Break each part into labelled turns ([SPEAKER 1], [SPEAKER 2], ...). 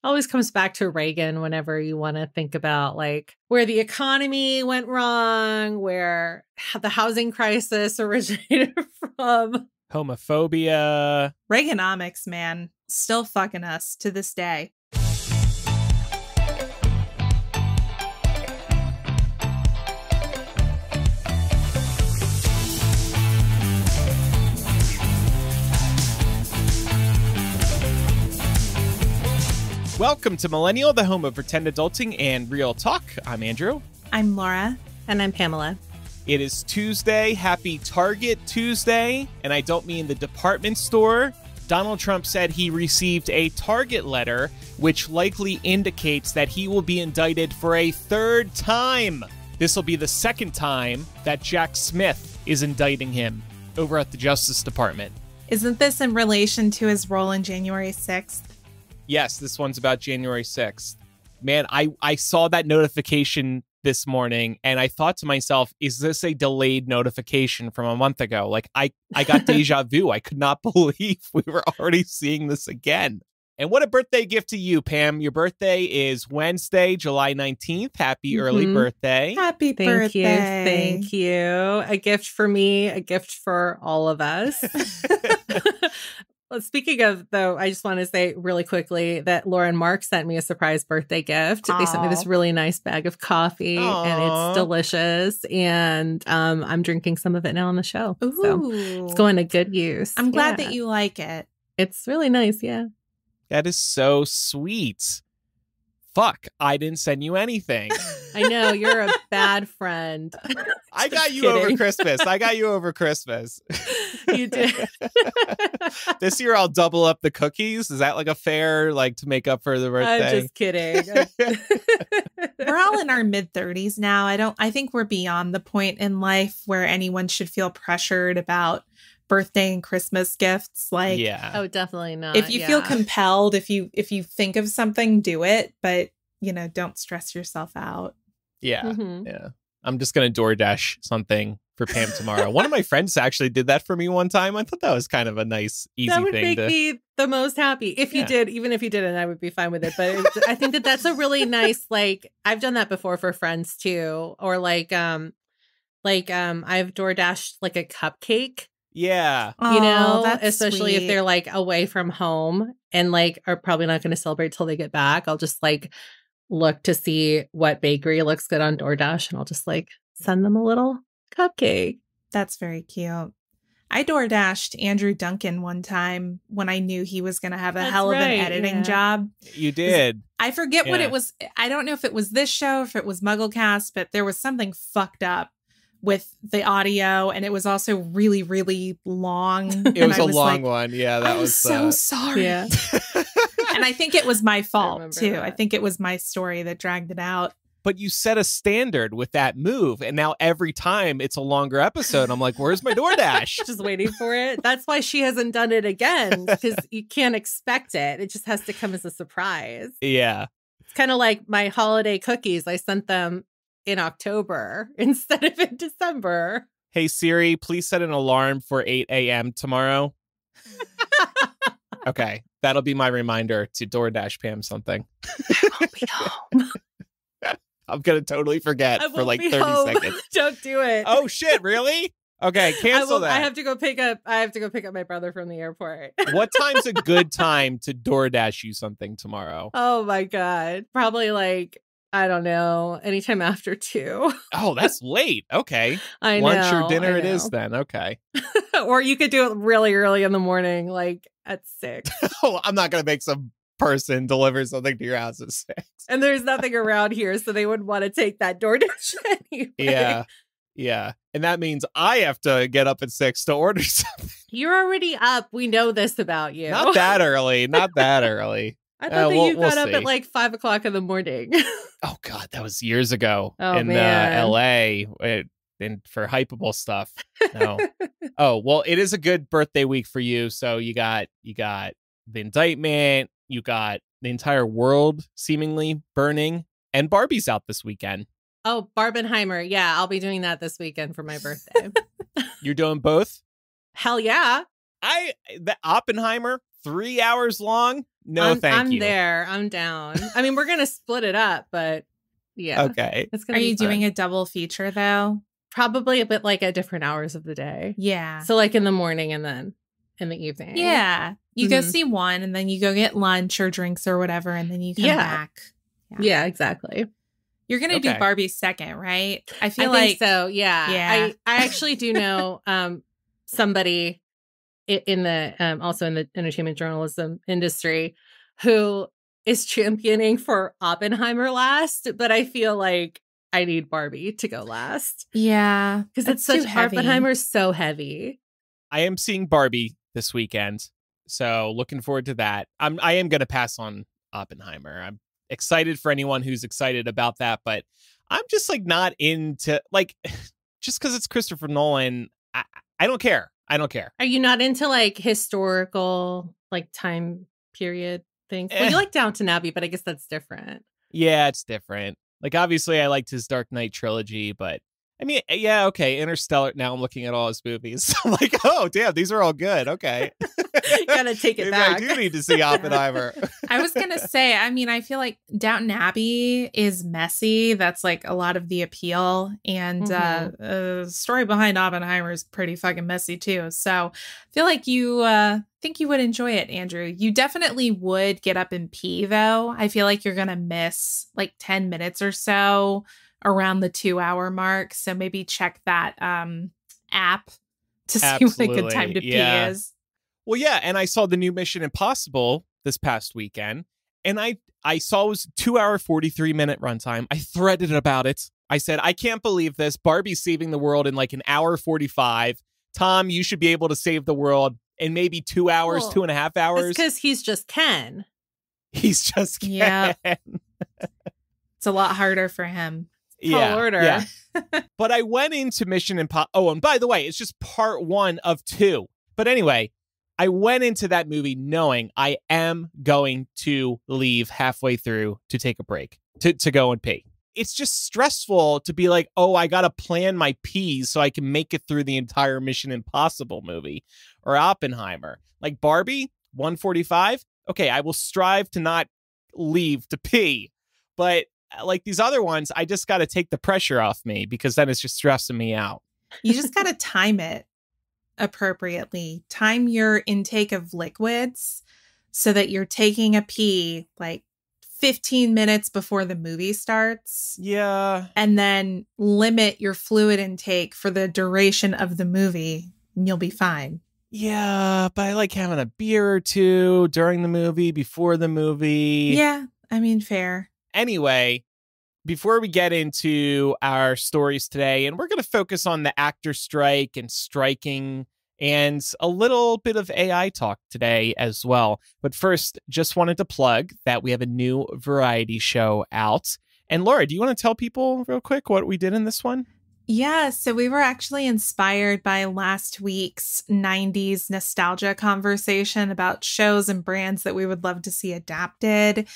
[SPEAKER 1] always comes back to Reagan whenever you want to think about like where the economy went wrong, where the housing crisis originated from.
[SPEAKER 2] Homophobia.
[SPEAKER 3] Reaganomics, man. Still fucking us to this day.
[SPEAKER 2] Welcome to Millennial, the home of pretend adulting and real talk. I'm Andrew.
[SPEAKER 3] I'm Laura.
[SPEAKER 1] And I'm Pamela.
[SPEAKER 2] It is Tuesday. Happy Target Tuesday. And I don't mean the department store. Donald Trump said he received a Target letter, which likely indicates that he will be indicted for a third time. This will be the second time that Jack Smith is indicting him over at the Justice Department.
[SPEAKER 3] Isn't this in relation to his role in January 6th?
[SPEAKER 2] Yes, this one's about January 6th. Man, I saw that notification this morning and I thought to myself, is this a delayed notification from a month ago? Like I got deja vu. I could not believe we were already seeing this again. And what a birthday gift to you, Pam. Your birthday is Wednesday, July 19th. Happy early birthday.
[SPEAKER 3] Happy birthday.
[SPEAKER 1] Thank you. A gift for me, a gift for all of us. Well, speaking of, though, I just want to say really quickly that Laura and Mark sent me a surprise birthday gift. Aww. They sent me this really nice bag of coffee, Aww. And it's delicious. And I'm drinking some of it now on the show.
[SPEAKER 3] Ooh.
[SPEAKER 1] So it's going to good use.
[SPEAKER 3] I'm glad that you like it.
[SPEAKER 1] It's really nice, yeah.
[SPEAKER 2] That is so sweet. Fuck, I didn't send you anything.
[SPEAKER 1] I know, you're a bad friend.
[SPEAKER 2] I got you over Christmas.
[SPEAKER 1] You did.
[SPEAKER 2] This year I'll double up the cookies. Is that like a fair, like to make up for the birthday?
[SPEAKER 1] I'm just kidding.
[SPEAKER 3] We're all in our mid-30s now. I think we're beyond the point in life where anyone should feel pressured about birthday and Christmas gifts. Like,
[SPEAKER 2] yeah.
[SPEAKER 1] Oh, definitely not.
[SPEAKER 3] If you feel compelled, if you think of something, do it, but don't stress yourself out.
[SPEAKER 2] Yeah. Mm-hmm. Yeah. I'm just going to DoorDash something for Pam tomorrow. One of my friends actually did that for me one time. I thought that was kind of a nice, easy thing.
[SPEAKER 1] That would make me the most happy. If you did, even if you didn't, I would be fine with it. But I think that's a really nice, like, I've done that before for friends too. Or I've DoorDashed like a cupcake.
[SPEAKER 2] Yeah.
[SPEAKER 3] That's
[SPEAKER 1] especially
[SPEAKER 3] sweet.
[SPEAKER 1] if they're like away from home and like are probably not going to celebrate till they get back. I'll just like look to see what bakery looks good on DoorDash and I'll just like send them a little cupcake.
[SPEAKER 3] That's very cute. I DoorDashed Andrew Duncan one time when I knew he was going to have a hell of an editing job.
[SPEAKER 2] You did.
[SPEAKER 3] I forget what it was. I don't know if it was this show, if it was Mugglecast, but there was something fucked up with the audio, and it was also really, really long.
[SPEAKER 2] It was a long one. Yeah,
[SPEAKER 3] that was so sorry.
[SPEAKER 1] Yeah.
[SPEAKER 3] And I think it was my fault too. That. I think it was my story that dragged it out.
[SPEAKER 2] But you set a standard with that move, and now every time it's a longer episode, I'm like, where's my DoorDash?
[SPEAKER 1] Just waiting for it. That's why she hasn't done it again, because you can't expect it. It just has to come as a surprise.
[SPEAKER 2] Yeah.
[SPEAKER 1] It's kind of like my holiday cookies. I sent them in October instead of in December.
[SPEAKER 2] Hey Siri, please set an alarm for 8 a.m. tomorrow. Okay, that'll be my reminder to DoorDash Pam something.
[SPEAKER 1] I won't be home.
[SPEAKER 2] I'm gonna totally forget for like 30 seconds.
[SPEAKER 1] Don't do it.
[SPEAKER 2] Oh shit, really? Okay, cancel that.
[SPEAKER 1] I have to go pick up my brother from the airport.
[SPEAKER 2] What time's a good time to DoorDash you something tomorrow?
[SPEAKER 1] Oh my God. Probably like, I don't know, anytime after 2.
[SPEAKER 2] Oh, that's late. Okay.
[SPEAKER 1] I know.
[SPEAKER 2] Lunch or dinner it is then. Okay.
[SPEAKER 1] Or you could do it really early in the morning, like at 6.
[SPEAKER 2] Oh, I'm not going to make some person deliver something to your house at 6.
[SPEAKER 1] And there's nothing around here, so they wouldn't want to take that DoorDash anyway.
[SPEAKER 2] Yeah. Yeah. And that means I have to get up at 6 to order something.
[SPEAKER 1] You're already up. We know this about you.
[SPEAKER 2] Not that early. Not that early.
[SPEAKER 1] I thought that you got up at like 5 o'clock in the morning.
[SPEAKER 2] Oh, God. That was years ago in LA and for hypeable stuff. No. Oh, well, it is a good birthday week for you. So you got the indictment. You got the entire world seemingly burning. And Barbie's out this weekend.
[SPEAKER 1] Oh, Barbenheimer. Yeah, I'll be doing that this weekend for my birthday.
[SPEAKER 2] You're doing both?
[SPEAKER 1] Hell yeah.
[SPEAKER 2] The Oppenheimer, 3 hours long. No, thank you.
[SPEAKER 1] I'm there. I'm down. I mean, we're going to split it up, but yeah.
[SPEAKER 2] Okay.
[SPEAKER 1] It's
[SPEAKER 3] Are
[SPEAKER 1] gonna be
[SPEAKER 3] you
[SPEAKER 1] fun.
[SPEAKER 3] doing a double feature though?
[SPEAKER 1] Probably a bit like at different hours of the day.
[SPEAKER 3] Yeah.
[SPEAKER 1] So like in the morning and then in the evening.
[SPEAKER 3] Yeah. You go see one and then you go get lunch or drinks or whatever and then you come back.
[SPEAKER 1] Yeah, exactly.
[SPEAKER 3] You're going to do Barbie second, right? I feel
[SPEAKER 1] think so. Yeah.
[SPEAKER 3] Yeah.
[SPEAKER 1] I actually do know somebody in the also in the entertainment journalism industry who is championing for Oppenheimer last, but I feel like I need Barbie to go last.
[SPEAKER 3] Yeah.
[SPEAKER 1] Because it's such Oppenheimer's so heavy.
[SPEAKER 2] I am seeing Barbie this weekend, so looking forward to that. I am going to pass on Oppenheimer. I'm excited for anyone who's excited about that, but I'm just like not into like just because it's Christopher Nolan. I don't care. I don't care.
[SPEAKER 1] Are you not into like historical like time period things? Well, you like Downton Abbey, but I guess that's different.
[SPEAKER 2] Yeah, it's different. Like obviously, I liked his Dark Knight trilogy, but I mean, yeah, okay, Interstellar. Now I'm looking at all his movies. I'm like, oh, damn, these are all good. Okay.
[SPEAKER 1] You gotta take it back.
[SPEAKER 2] I do need to see Oppenheimer.
[SPEAKER 3] I was going to say, I mean, I feel like Downton Abbey is messy. That's like a lot of the appeal. And the story behind Oppenheimer is pretty fucking messy too. So I feel like you think you would enjoy it, Andrew. You definitely would get up and pee, though. I feel like you're going to miss like 10 minutes or so around the 2-hour mark. So maybe check that app to see what a good time to pee is.
[SPEAKER 2] Well, yeah, and I saw the new Mission Impossible this past weekend, and I saw it was 2-hour, 43-minute runtime. I threaded about it. I said, I can't believe this. Barbie's saving the world in like an hour 45. Tom, you should be able to save the world in maybe 2 hours, 2.5 hours.
[SPEAKER 1] It's because he's just Ken.
[SPEAKER 2] He's just Ken.
[SPEAKER 3] Yeah. It's a lot harder for him.
[SPEAKER 2] Yeah. But I went into Mission Impossible. Oh, and by the way, it's just part 1 of 2. But anyway, I went into that movie knowing I am going to leave halfway through to take a break, to go and pee. It's just stressful to be like, oh, I got to plan my pees so I can make it through the entire Mission Impossible movie or Oppenheimer. Like Barbie, 145. Okay, I will strive to not leave to pee. But like these other ones, I just got to take the pressure off me because then it's just stressing me out.
[SPEAKER 3] You just got to time it appropriately. Time your intake of liquids so that you're taking a pee like 15 minutes before the movie starts.
[SPEAKER 2] Yeah.
[SPEAKER 3] And then limit your fluid intake for the duration of the movie and you'll be fine.
[SPEAKER 2] Yeah, but I like having a beer or two during the movie, before the movie.
[SPEAKER 3] Yeah, I mean, fair.
[SPEAKER 2] Anyway, before we get into our stories today, and we're going to focus on the actor strike and striking and a little bit of AI talk today as well. But first, just wanted to plug that we have a new variety show out. And Laura, do you want to tell people real quick what we did in this one?
[SPEAKER 3] Yeah, so we were actually inspired by last week's 90s nostalgia conversation about shows and brands that we would love to see adapted,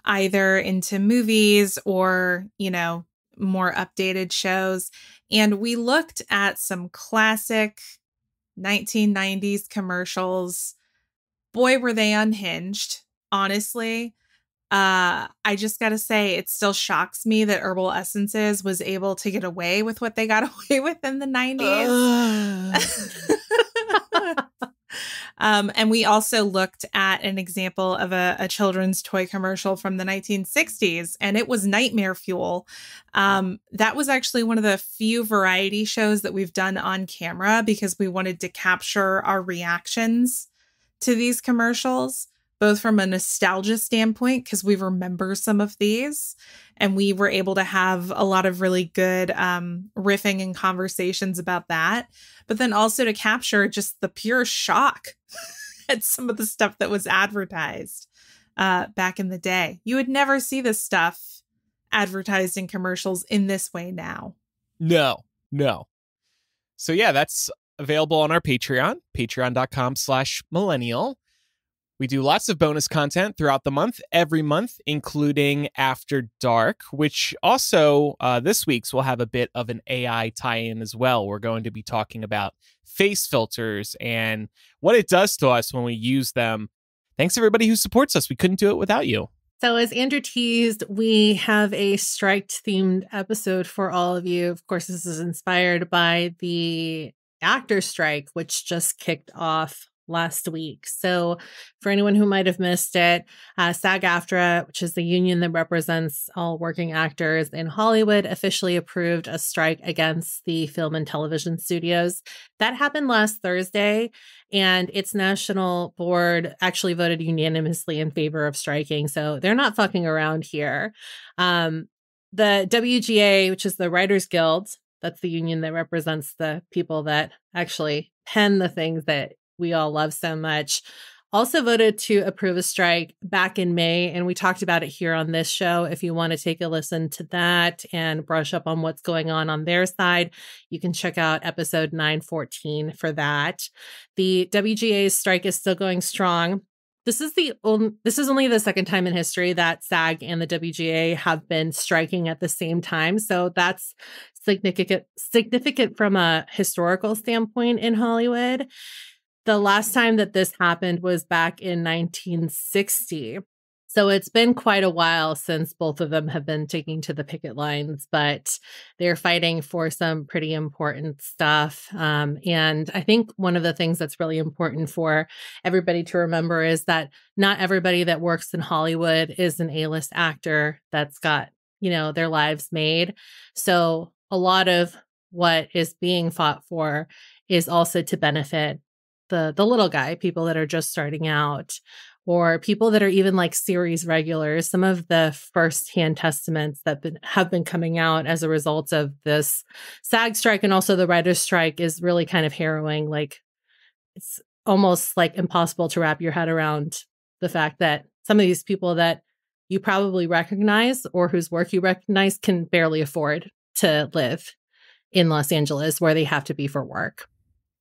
[SPEAKER 3] either into movies or, you know, more updated shows. And we looked at some classic 1990s commercials. Boy, were they unhinged, honestly. I just gotta say, it still shocks me that Herbal Essences was able to get away with what they got away with in the 90s. And we also looked at an example of a children's toy commercial from the 1960s, and it was nightmare fuel. That was actually one of the few variety shows that we've done on camera because we wanted to capture our reactions to these commercials, both from a nostalgia standpoint, because we remember some of these, and we were able to have a lot of really good riffing and conversations about that, but then also to capture just the pure shock at some of the stuff that was advertised back in the day. You would never see this stuff advertised in commercials in this way now.
[SPEAKER 2] No. So yeah, that's available on our Patreon, patreon.com/millennial. We do lots of bonus content throughout the month, every month, including After Dark, which also this week's will have a bit of an AI tie-in as well. We're going to be talking about face filters and what it does to us when we use them thanks everybody who supports us. We couldn't do it without you.
[SPEAKER 1] So as Andrew teased, we have a strike-themed episode for all of you. Of course, this is inspired by the actors' strike, which just kicked off last week. So for anyone who might have missed it, SAG-AFTRA, which is the union that represents all working actors in Hollywood, officially approved a strike against the film and television studios. That happened last Thursday, and its national board actually voted unanimously in favor of striking. So they're not fucking around here. The WGA, which is the Writers Guild, that's the union that represents the people that actually pen the things that we all love so much, also voted to approve a strike back in May. And we talked about it here on this show. If you want to take a listen to that and brush up on what's going on their side, you can check out episode 914 for that. The WGA's strike is still going strong. This is only the second time in history that SAG and the WGA have been striking at the same time. So that's significant from a historical standpoint in Hollywood. The last time that this happened was back in 1960. So it's been quite a while since both of them have been taking to the picket lines, but they're fighting for some pretty important stuff. And I think one of the things that's really important for everybody to remember is that not everybody that works in Hollywood is an A-list actor that's got, their lives made. So a lot of what is being fought for is also to benefit the little guy, people that are just starting out, or people that are even like series regulars. Some of the firsthand testaments that have been coming out as a result of this SAG strike and also the writers' strike is really kind of harrowing. Like, it's almost like impossible to wrap your head around the fact that some of these people that you probably recognize or whose work you recognize can barely afford to live in Los Angeles where they have to be for work.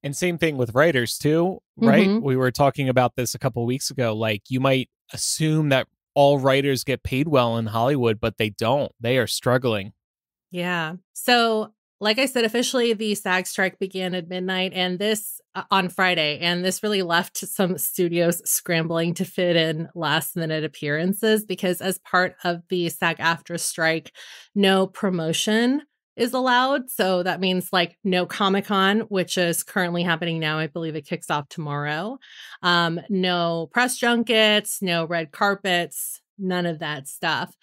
[SPEAKER 2] And same thing with writers too, right? Mm-hmm. We were talking about this a couple of weeks ago. Like, you might assume that all writers get paid well in Hollywood, but they don't. They are struggling.
[SPEAKER 1] Yeah. So, like I said, officially the SAG strike began at midnight and this on Friday. And this really left some studios scrambling to fit in last minute appearances because as part of the SAG-AFTRA strike, no promotion is allowed. So that means like no Comic-Con, which is currently happening now. I believe it kicks off tomorrow. No press junkets, no red carpets, none of that stuff.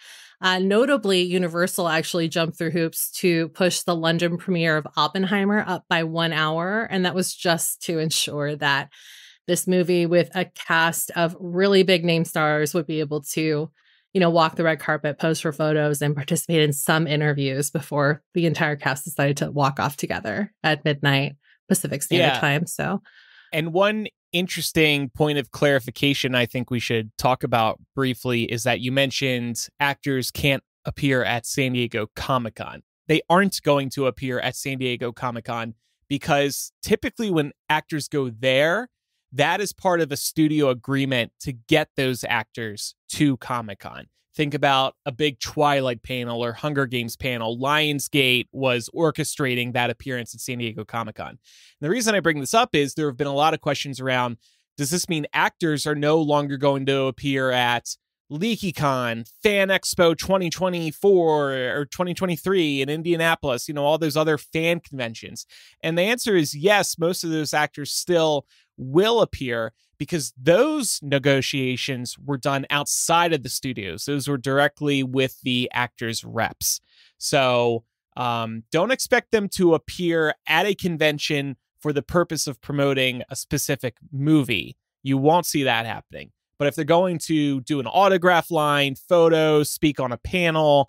[SPEAKER 1] Notably, Universal actually jumped through hoops to push the London premiere of Oppenheimer up by 1 hour. And that was just to ensure that this movie with a cast of really big name stars would be able to walk the red carpet, pose for photos, and participate in some interviews before the entire cast decided to walk off together at midnight Pacific Standard Time. So,
[SPEAKER 2] and one interesting point of clarification I think we should talk about briefly is that you mentioned actors can't appear at San Diego Comic-Con. They aren't going to appear at San Diego Comic-Con because typically when actors go there, that is part of a studio agreement to get those actors to Comic-Con. Think about a big Twilight panel or Hunger Games panel. Lionsgate was orchestrating that appearance at San Diego Comic-Con. And the reason I bring this up is there have been a lot of questions around, does this mean actors are no longer going to appear at LeakyCon, Fan Expo 2024 or 2023 in Indianapolis, all those other fan conventions? And the answer is yes, most of those actors still will appear because those negotiations were done outside of the studios. Those were directly with the actors' reps. So don't expect them to appear at a convention for the purpose of promoting a specific movie. You won't see that happening. But if they're going to do an autograph line, photos, speak on a panel,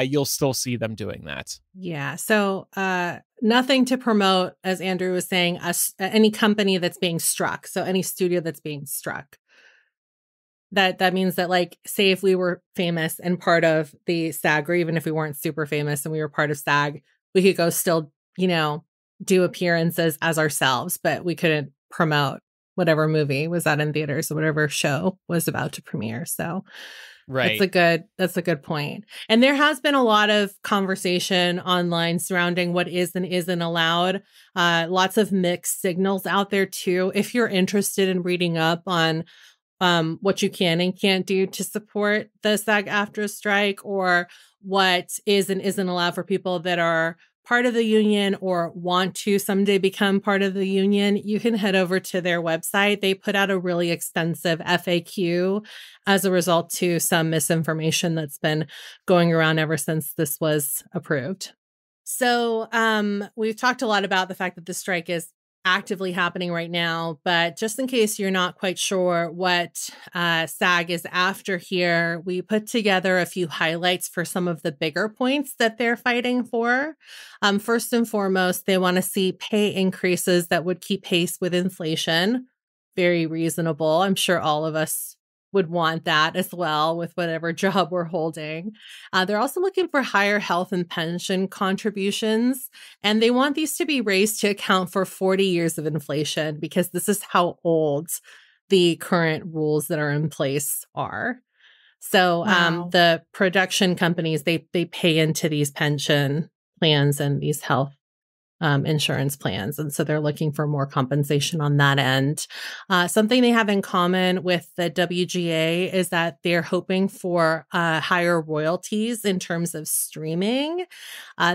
[SPEAKER 2] you'll still see them doing that.
[SPEAKER 1] Yeah. So nothing to promote, as Andrew was saying, any company that's being struck. So any studio that's being struck. That means that, like, say if we were famous and part of the SAG, or even if we weren't super famous and we were part of SAG, we could go still, do appearances as ourselves, but we couldn't promote whatever movie was out in theaters or whatever show was about to premiere. So
[SPEAKER 2] right.
[SPEAKER 1] That's a good point. And there has been a lot of conversation online surrounding what is and isn't allowed. Lots of mixed signals out there too. If you're interested in reading up on what you can and can't do to support the SAG-AFTRA strike, or what is and isn't allowed for people that are part of the union or want to someday become part of the union, you can head over to their website. They put out a really extensive FAQ as a result to some misinformation that's been going around ever since this was approved. So we've talked a lot about the fact that the strike is actively happening right now, but just in case you're not quite sure what SAG is after here, we put together a few highlights for some of the bigger points that they're fighting for. First and foremost, they want to see pay increases that would keep pace with inflation. Very reasonable. I'm sure all of us would want that as well with whatever job we're holding. They're also looking for higher health and pension contributions, and they want these to be raised to account for 40 years of inflation, because this is how old the current rules that are in place are. So
[SPEAKER 3] Wow.
[SPEAKER 1] the production companies, they pay into these pension plans and these health insurance plans. And so they're looking for more compensation on that end. Something they have in common with the WGA is that they're hoping for higher royalties in terms of streaming.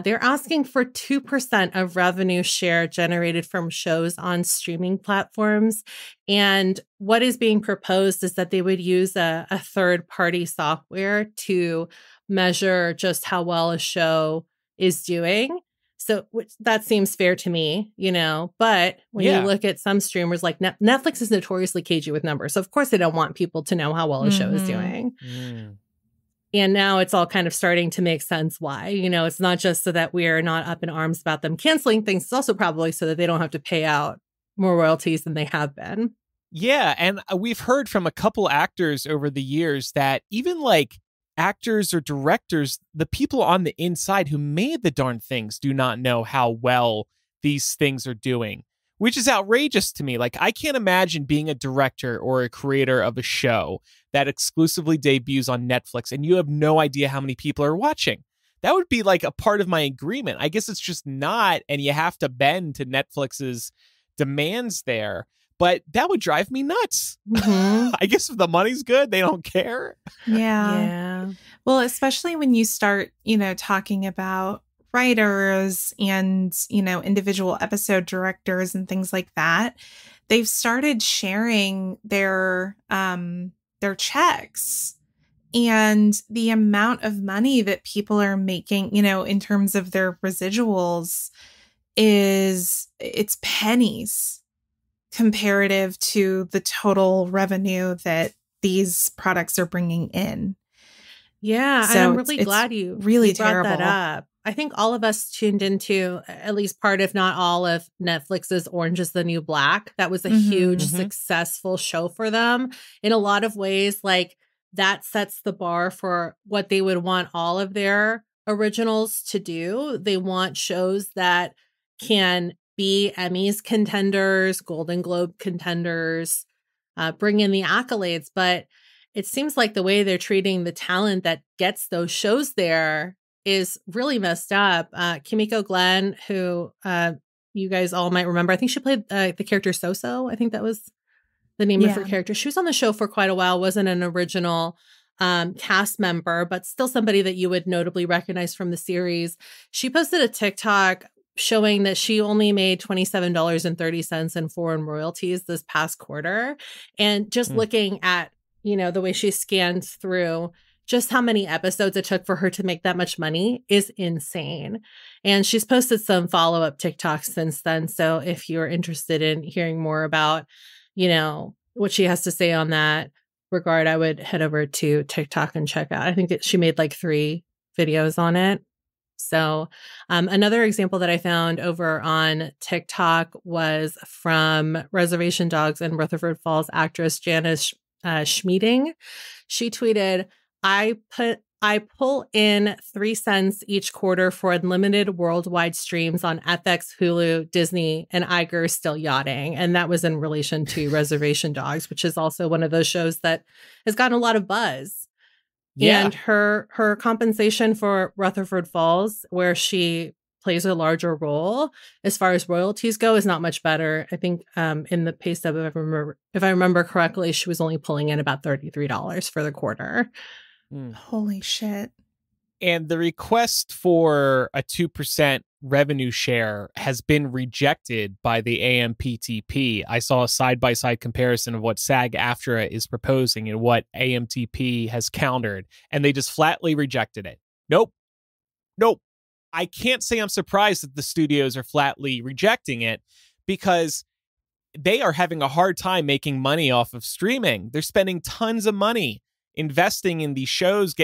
[SPEAKER 1] They're asking for 2% of revenue share generated from shows on streaming platforms. And what is being proposed is that they would use a third-party software to measure just how well a show is doing. So that seems fair to me, but when you look at some streamers, like Netflix is notoriously cagey with numbers. So of course they don't want people to know how well a show is doing. And now it's all kind of starting to make sense why. It's not just so that we're not up in arms about them canceling things. It's also probably so that they don't have to pay out more royalties than they have been.
[SPEAKER 2] Yeah. And we've heard from a couple actors over the years that even like actors or directors, the people on the inside who made the darn things, do not know how well these things are doing, which is outrageous to me. Like, I can't imagine being a director or a creator of a show that exclusively debuts on Netflix and you have no idea how many people are watching. That would be like a part of my agreement. I guess it's just not, and you have to bend to Netflix's demands there. But that would drive me nuts. I guess if the money's good, they don't care.
[SPEAKER 3] Yeah. Well, especially when you start, talking about writers and, individual episode directors and things like that. They've started sharing their checks and the amount of money that people are making, in terms of their residuals it's pennies comparative to the total revenue that these products are bringing in.
[SPEAKER 1] Yeah,
[SPEAKER 3] so
[SPEAKER 1] I'm really glad you
[SPEAKER 3] really
[SPEAKER 1] brought that up. I think all of us tuned into at least part, if not all, of Netflix's Orange is the New Black. That was a huge, successful show for them. In a lot of ways, like, that sets the bar for what they would want all of their originals to do. They want shows that can be Emmys contenders, Golden Globe contenders, bring in the accolades. But it seems like the way they're treating the talent that gets those shows there is really messed up. Kimiko Glenn, who you guys all might remember, I think she played the character So-So. I think that was the name of her character. She was on the show for quite a while, wasn't an original cast member, but still somebody that you would notably recognize from the series. She posted a TikTok showing that she only made $27.30 in foreign royalties this past quarter. And just looking at, the way she scanned through just how many episodes it took for her to make that much money is insane. And she's posted some follow-up TikToks since then. So if you're interested in hearing more about, what she has to say on that regard, I would head over to TikTok and check out. I think she made like 3 videos on it. So another example that I found over on TikTok was from Reservation Dogs and Rutherford Falls actress Janice Schmieding. She tweeted, I pull in 3 cents each quarter for unlimited worldwide streams on FX, Hulu, Disney, and Iger still yachting. And that was in relation to Reservation Dogs, which is also one of those shows that has gotten a lot of buzz. Yeah. And her compensation for Rutherford Falls, where she plays a larger role as far as royalties go is not much better. I think in the pay stub, if I remember correctly, she was only pulling in about $33 for the quarter.
[SPEAKER 3] Holy shit.
[SPEAKER 2] And the request for a 2% revenue share has been rejected by the AMPTP. I saw a side-by-side comparison of what SAG-AFTRA is proposing and what AMTP has countered, and they just flatly rejected it. Nope. I can't say I'm surprised that the studios are flatly rejecting it, because they are having a hard time making money off of streaming. They're spending tons of money investing in these shows,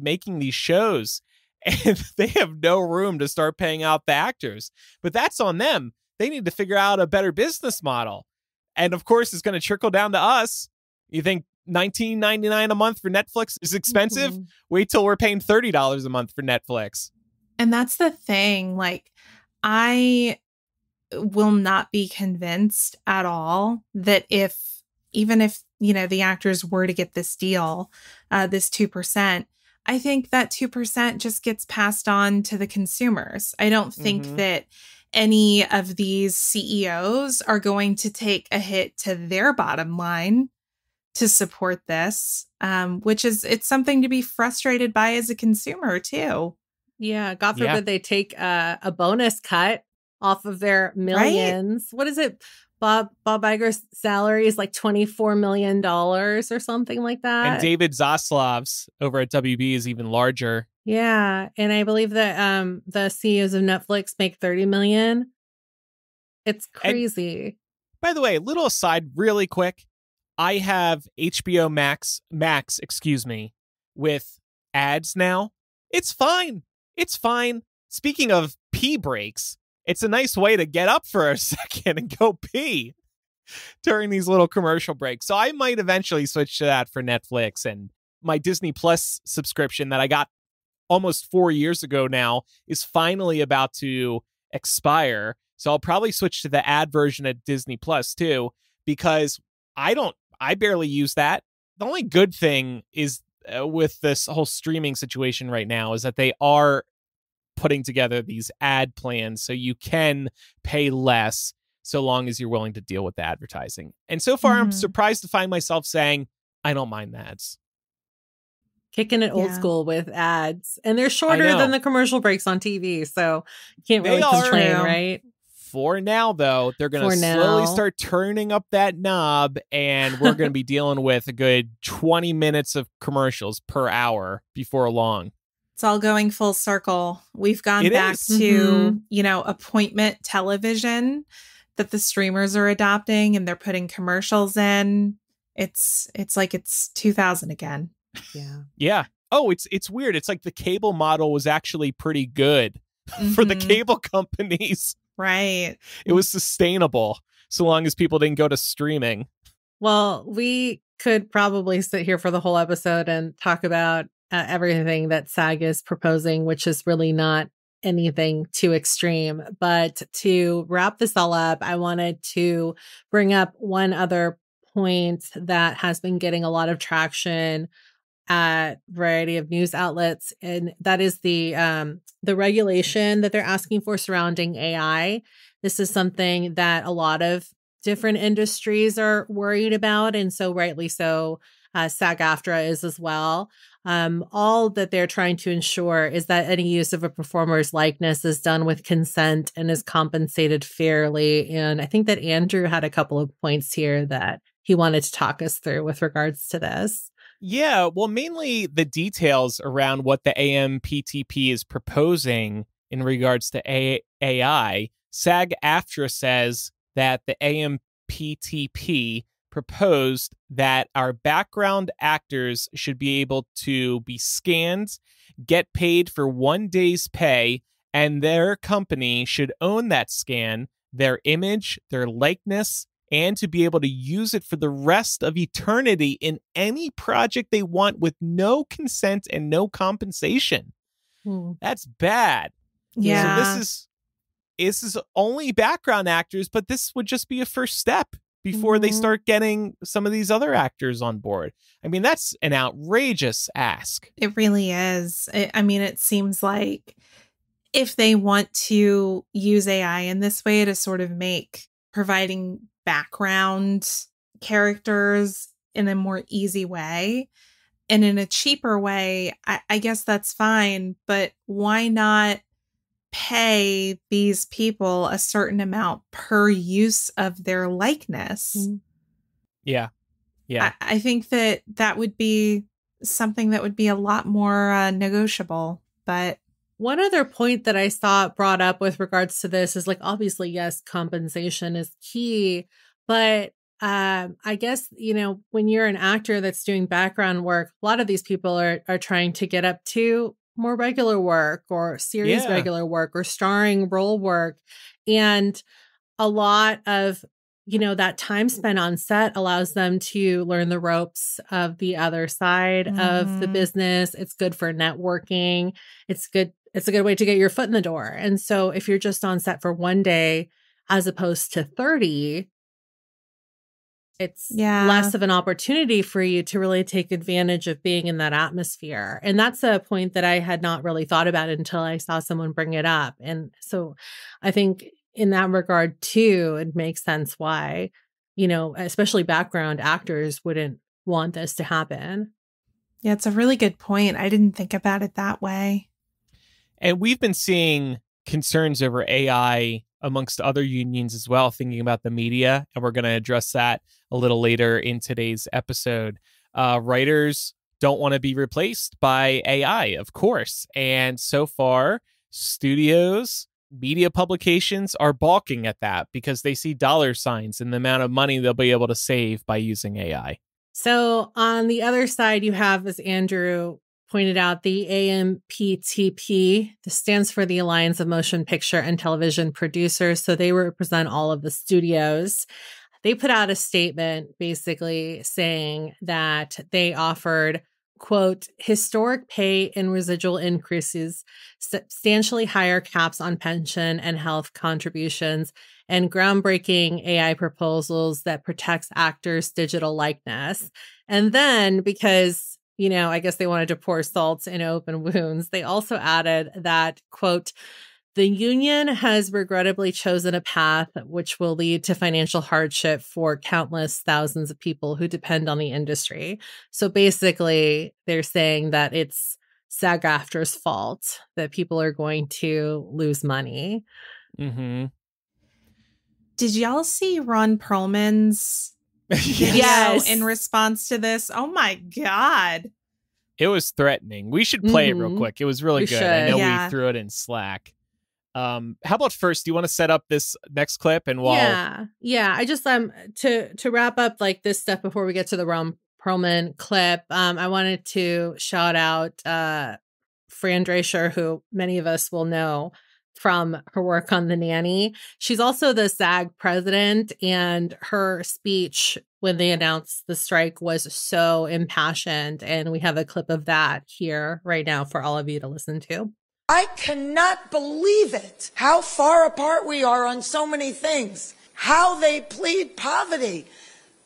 [SPEAKER 2] making these shows, and they have no room to start paying out the actors. But that's on them. They need to figure out a better business model. And of course, it's going to trickle down to us. You think $19.99 a month for Netflix is expensive? Mm-hmm. Wait till we're paying $30 a month for Netflix.
[SPEAKER 3] And that's the thing. Like, I will not be convinced at all that even if, the actors were to get this deal, this 2%, I think that 2% just gets passed on to the consumers. I don't think that any of these CEOs are going to take a hit to their bottom line to support this, it's something to be frustrated by as a consumer too.
[SPEAKER 1] Yeah. God forbid they take a bonus cut off of their millions. Right? What is it? Bob Iger's salary is like $24 million or something like that.
[SPEAKER 2] And David Zaslav's over at WB is even larger.
[SPEAKER 1] Yeah. And I believe that the CEOs of Netflix make $30 million. It's crazy.
[SPEAKER 2] And, by the way, little aside really quick. I have HBO Max, with ads now. It's fine. Speaking of pee breaks, it's a nice way to get up for a second and go pee during these little commercial breaks. So I might eventually switch to that for Netflix. And my Disney Plus subscription that I got almost 4 years ago now is finally about to expire. So I'll probably switch to the ad version of Disney Plus too, because I barely use that. The only good thing is with this whole streaming situation right now is that they are putting together these ad plans so you can pay less so long as you're willing to deal with the advertising. And so far, I'm surprised to find myself saying, I don't mind the ads.
[SPEAKER 1] Kicking it old school with ads. And they're shorter than the commercial breaks on TV. So you can't really complain, right?
[SPEAKER 2] For now, though, they're going to slowly start turning up that knob, and we're going to be dealing with a good 20 minutes of commercials per hour before long.
[SPEAKER 3] It's all going full circle. We've gone back to, appointment television that the streamers are adopting, and they're putting commercials in. It's like it's 2000 again.
[SPEAKER 1] Yeah.
[SPEAKER 2] Yeah. Oh, it's weird. It's like the cable model was actually pretty good for the cable companies.
[SPEAKER 3] Right.
[SPEAKER 2] It was sustainable so long as people didn't go to streaming.
[SPEAKER 1] Well, we could probably sit here for the whole episode and talk about everything that SAG is proposing, which is really not anything too extreme. But to wrap this all up, I wanted to bring up one other point that has been getting a lot of traction at a variety of news outlets, and that is the regulation that they're asking for surrounding AI. This is something that a lot of different industries are worried about, and so rightly so. SAG-AFTRA is as well. All that they're trying to ensure is that any use of a performer's likeness is done with consent and is compensated fairly. And I think that Andrew had a couple of points here that he wanted to talk us through with regards to this.
[SPEAKER 2] Yeah, well, mainly the details around what the AMPTP is proposing in regards to AI. SAG-AFTRA says that the AMPTP proposed that our background actors should be able to be scanned, get paid for 1 day's pay, and their company should own that scan, their image, their likeness, and to be able to use it for the rest of eternity in any project they want with no consent and no compensation. That's bad.
[SPEAKER 3] Yeah.
[SPEAKER 2] So this is only background actors, but this would just be a first step before they start getting some of these other actors on board. I mean, that's an outrageous ask.
[SPEAKER 3] It really is. It seems like if they want to use AI in this way to sort of make providing background characters in a more easy way and in a cheaper way, I guess that's fine. But why not pay these people a certain amount per use of their likeness?
[SPEAKER 2] Yeah. Yeah.
[SPEAKER 3] I think that would be something that would be a lot more negotiable. But
[SPEAKER 1] one other point that I saw brought up with regards to this is like, obviously, yes, compensation is key, but I guess, when you're an actor that's doing background work, a lot of these people are trying to get up to more regular work or series regular work or starring role work. And a lot of, that time spent on set allows them to learn the ropes of the other side of the business. It's good for networking. It's a good way to get your foot in the door. And so if you're just on set for one day, as opposed to 30, it's less of an opportunity for you to really take advantage of being in that atmosphere. And that's a point that I had not really thought about until I saw someone bring it up. And so I think in that regard too, it makes sense why, especially background actors wouldn't want this to happen.
[SPEAKER 3] Yeah, it's a really good point. I didn't think about it that way.
[SPEAKER 2] And we've been seeing concerns over AI amongst other unions as well, thinking about the media. And we're going to address that a little later in today's episode. Writers don't want to be replaced by AI, of course. And so far, studios, media publications are balking at that because they see dollar signs in the amount of money they'll be able to save by using AI.
[SPEAKER 1] So on the other side, you have, as Andrew pointed out, the AMPTP. This stands for the Alliance of Motion Picture and Television Producers. So they represent all of the studios. They put out a statement basically saying that they offered, quote, historic pay and residual increases, substantially higher caps on pension and health contributions, and groundbreaking AI proposals that protects actors' digital likeness. And then, because I guess they wanted to pour salt in open wounds, they also added that, quote, the union has regrettably chosen a path which will lead to financial hardship for countless thousands of people who depend on the industry. So basically, they're saying that it's SAG-AFTRA's fault that people are going to lose money.
[SPEAKER 2] Mm-hmm.
[SPEAKER 3] Did y'all see Ron Perlman's video in response to this? Oh my God.
[SPEAKER 2] It was threatening. We should play it real quick. It was really good. I know we threw it in Slack. How about first, do you want to set up this next clip and while
[SPEAKER 1] I just to wrap up like this stuff before we get to the Ron Perlman clip, I wanted to shout out Fran Drescher, who many of us will know from her work on The Nanny. She's also the SAG president, and her speech when they announced the strike was so impassioned, and we have a clip of that here right now for all of you to listen to.
[SPEAKER 4] I cannot believe it, how far apart we are on so many things, how they plead poverty,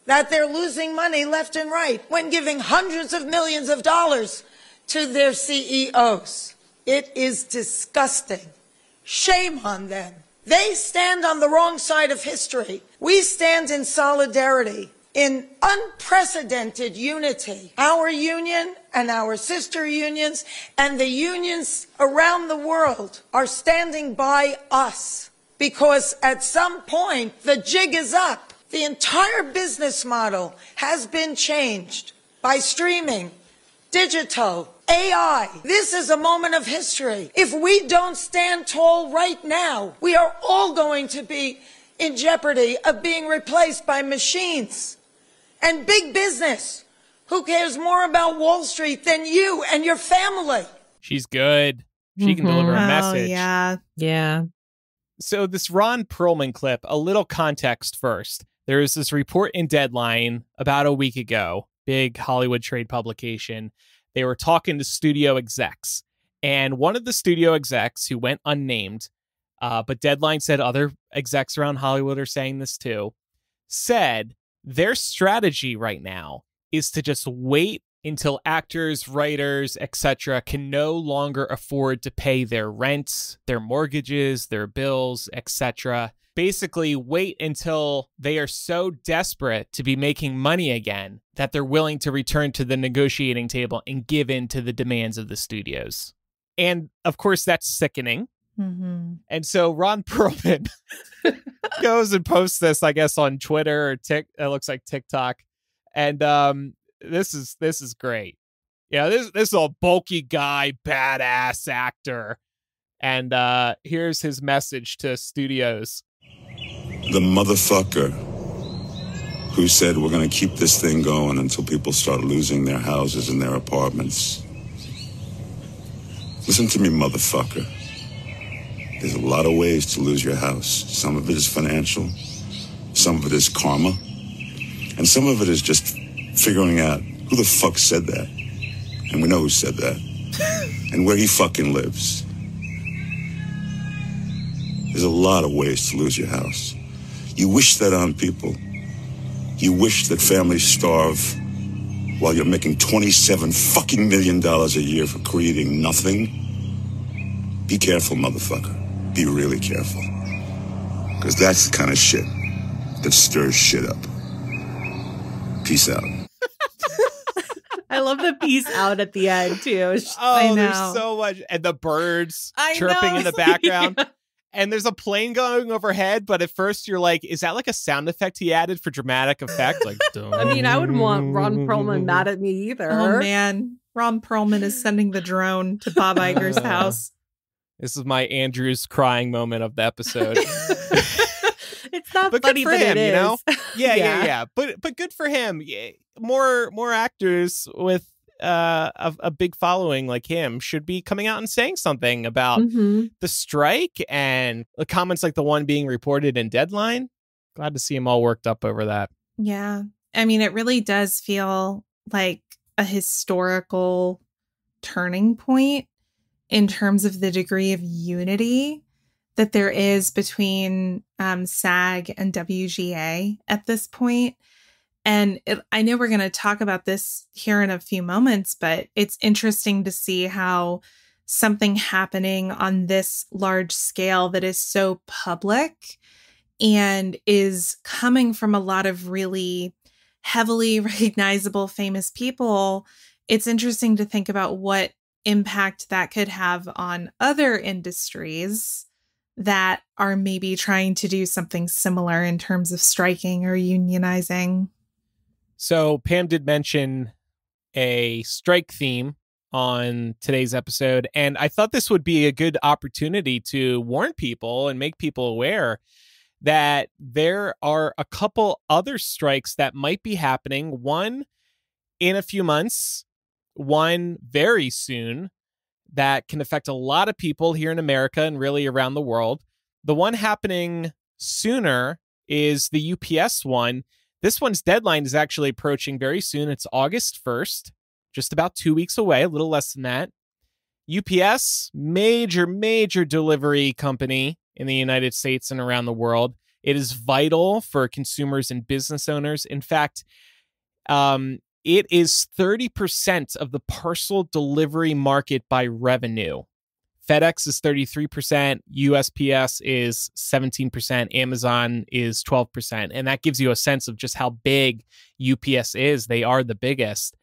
[SPEAKER 4] that they're losing money left and right when giving hundreds of millions of dollars to their CEOs. It is disgusting. Shame on them. They stand on the wrong side of history. We stand in solidarity, in unprecedented unity. Our union and our sister unions and the unions around the world are standing by us because at some point the jig is up. The entire business model has been changed by streaming, digital, AI. This is a moment of history. If we don't stand tall right now, we are all going to be in jeopardy of being replaced by machines. And big business, who cares more about Wall Street than you and your family?
[SPEAKER 2] She's good. She can deliver a message.
[SPEAKER 1] Yeah.
[SPEAKER 2] So this Ron Perlman clip, a little context first. There was this report in Deadline about a week ago, big Hollywood trade publication. They were talking to studio execs. And one of the studio execs, who went unnamed, but Deadline said other execs around Hollywood are saying this too, said their strategy right now is to just wait until actors, writers, etc. can no longer afford to pay their rents, their mortgages, their bills, etc. Basically, wait until they are so desperate to be making money again that they're willing to return to the negotiating table and give in to the demands of the studios. And of course, that's sickening.
[SPEAKER 3] Mm-hmm.
[SPEAKER 2] And so Ron Perlman goes and posts this, I guess, on Twitter or it looks like TikTok. And this is great. Yeah, this is a bulky guy, badass actor. And here's his message to studios.
[SPEAKER 5] The motherfucker who said we're going to keep this thing going until people start losing their houses and their apartments. Listen to me, motherfucker. There's a lot of ways to lose your house. Some of it is financial, some of it is karma, and some of it is just figuring out who the fuck said that. And we know who said that. And where he fucking lives. There's a lot of ways to lose your house. You wish that on people. You wish that families starve while you're making $27 fucking million a year for creating nothing. Be careful, motherfucker. Be really careful. Because that's the kind of shit that stirs shit up. Peace out.
[SPEAKER 1] I love the peace out at the end, too.
[SPEAKER 2] Oh, there's so much. And the birds chirping in the background. Yeah. And there's a plane going overhead, but at first you're like, is that like a sound effect he added for dramatic effect? Like,
[SPEAKER 1] I mean, I wouldn't want Ron Perlman mad at me either.
[SPEAKER 3] Oh, man. Ron Perlman is sending the drone to Bob Iger's house.
[SPEAKER 2] This is my Andrew's crying moment of the episode.
[SPEAKER 1] It's not
[SPEAKER 2] but
[SPEAKER 1] funny,
[SPEAKER 2] good for
[SPEAKER 1] but
[SPEAKER 2] him,
[SPEAKER 1] it is.
[SPEAKER 2] You know? Yeah. But good for him. Yeah. More actors with a big following like him should be coming out and saying something about the strike and the comments like the one being reported in Deadline. Glad to see him all worked up over that.
[SPEAKER 3] Yeah. I mean, it really does feel like a historical turning point in terms of the degree of unity that there is between SAG and WGA at this point. And I know we're going to talk about this here in a few moments, but it's interesting to see how something happening on this large scale that is so public and is coming from a lot of really heavily recognizable famous people. It's interesting to think about what impact that could have on other industries that are maybe trying to do something similar in terms of striking or unionizing.
[SPEAKER 2] So Pam did mention a strike theme on today's episode, and I thought this would be a good opportunity to warn people and make people aware that there are a couple other strikes that might be happening, one in a few months, one very soon, that can affect a lot of people here in America and really around the world. The one happening sooner is the UPS one. This one's deadline is actually approaching very soon. It's August 1st, just about 2 weeks away, a little less than that. UPS, major delivery company in the United States and around the world. It is vital for consumers and business owners. In fact, it is 30% of the parcel delivery market by revenue. FedEx is 33%, USPS is 17%, Amazon is 12%. And that gives you a sense of just how big UPS is. They are the biggest.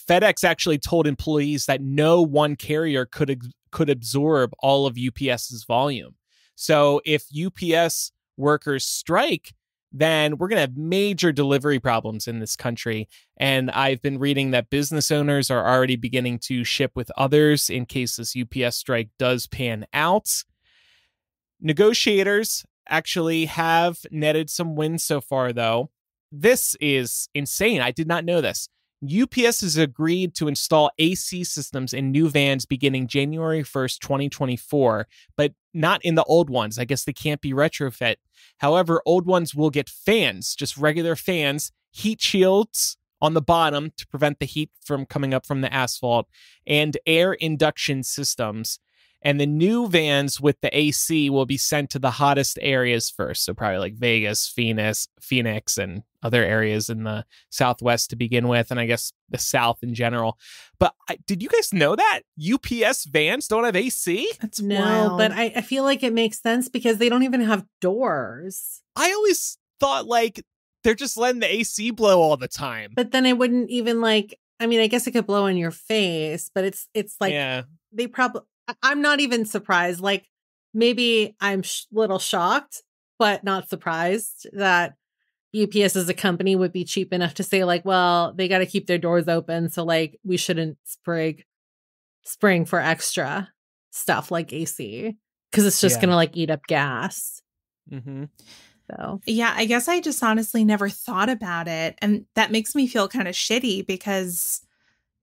[SPEAKER 2] FedEx actually told employees that no one carrier could absorb all of UPS's volume. So if UPS workers strike, then we're going to have major delivery problems in this country. And I've been reading that business owners are already beginning to ship with others in case this UPS strike does pan out. Negotiators actually have netted some wins so far, though. This is insane. I did not know this. UPS has agreed to install AC systems in new vans beginning January 1st, 2024, but not in the old ones. I guess they can't be retrofit. However, old ones will get fans, just regular fans, heat shields on the bottom to prevent the heat from coming up from the asphalt, and air induction systems. And the new vans with the AC will be sent to the hottest areas first. So probably like Vegas, Phoenix, and other areas in the Southwest to begin with, and I guess the South in general. But did you guys know that UPS vans don't have AC?
[SPEAKER 3] That's
[SPEAKER 1] No,
[SPEAKER 3] wild.
[SPEAKER 1] but I feel like it makes sense because they don't even have doors.
[SPEAKER 2] I always thought like they're just letting the AC blow all the time.
[SPEAKER 1] But then it wouldn't even like, I mean, I guess it could blow in your face, but it's like
[SPEAKER 2] yeah.
[SPEAKER 1] they probably, I'm not even surprised. Like maybe I'm little shocked, but not surprised that UPS as a company would be cheap enough to say like, well, they got to keep their doors open. So like we shouldn't spring for extra stuff like AC because it's just going to like eat up gas.
[SPEAKER 2] Mm-hmm.
[SPEAKER 1] So
[SPEAKER 3] yeah, I guess I just honestly never thought about it. And that makes me feel kind of shitty because,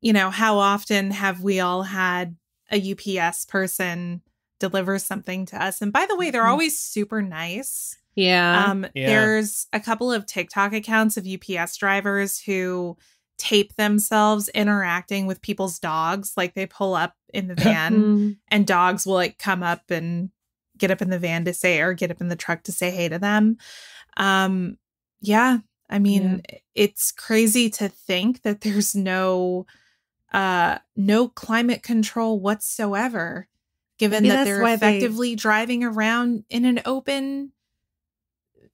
[SPEAKER 3] you know, how often have we all had a UPS person deliver something to us? And by the way, they're always super nice.
[SPEAKER 1] yeah.
[SPEAKER 3] There's a couple of TikTok accounts of UPS drivers who tape themselves interacting with people's dogs. Like they pull up in the van and dogs will like come up and get up in the van to say, or get up in the truck to say hey to them. Yeah. I mean, it's crazy to think that there's no climate control whatsoever, given that they're effectively driving around in an open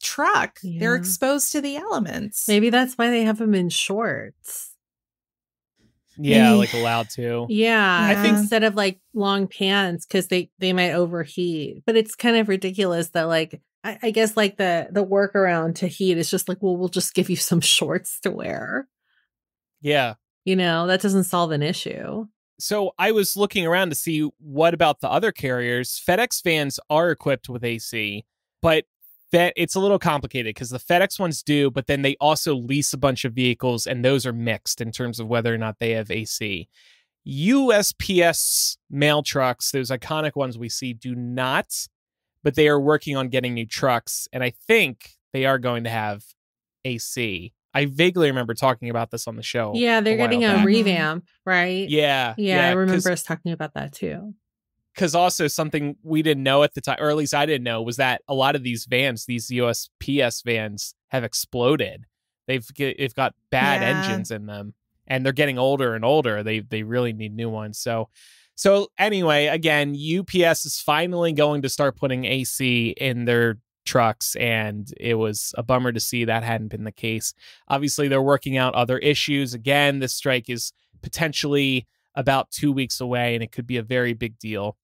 [SPEAKER 3] truck.
[SPEAKER 1] Yeah.
[SPEAKER 3] They're exposed to the elements.
[SPEAKER 1] Maybe that's why they have them in shorts.
[SPEAKER 2] Yeah, like allowed to.
[SPEAKER 1] Yeah,
[SPEAKER 3] I think
[SPEAKER 1] instead of like long pants because they might overheat. But it's kind of ridiculous that like I guess like the workaround to heat is just like, well, we'll just give you some shorts to wear.
[SPEAKER 2] Yeah.
[SPEAKER 1] You know, that doesn't solve an issue.
[SPEAKER 2] So I was looking around to see what about the other carriers. FedEx vans are equipped with AC, but it's a little complicated because the FedEx ones do, but then they also lease a bunch of vehicles, and those are mixed in terms of whether or not they have AC. USPS mail trucks, those iconic ones we see, do not, but they are working on getting new trucks, and I think they are going to have AC. I vaguely remember talking about this on the show.
[SPEAKER 1] Yeah, they're getting a revamp, right?
[SPEAKER 2] Yeah.
[SPEAKER 1] Yeah, I remember us talking about that too.
[SPEAKER 2] Because also something we didn't know at the time, or at least I didn't know, was that a lot of these vans, these USPS vans, have exploded. They've got bad engines in them, and they're getting older and older. They really need new ones. So anyway, again, UPS is finally going to start putting AC in their trucks, and it was a bummer to see that hadn't been the case. Obviously, they're working out other issues. Again, this strike is potentially about 2 weeks away, and it could be a very big deal.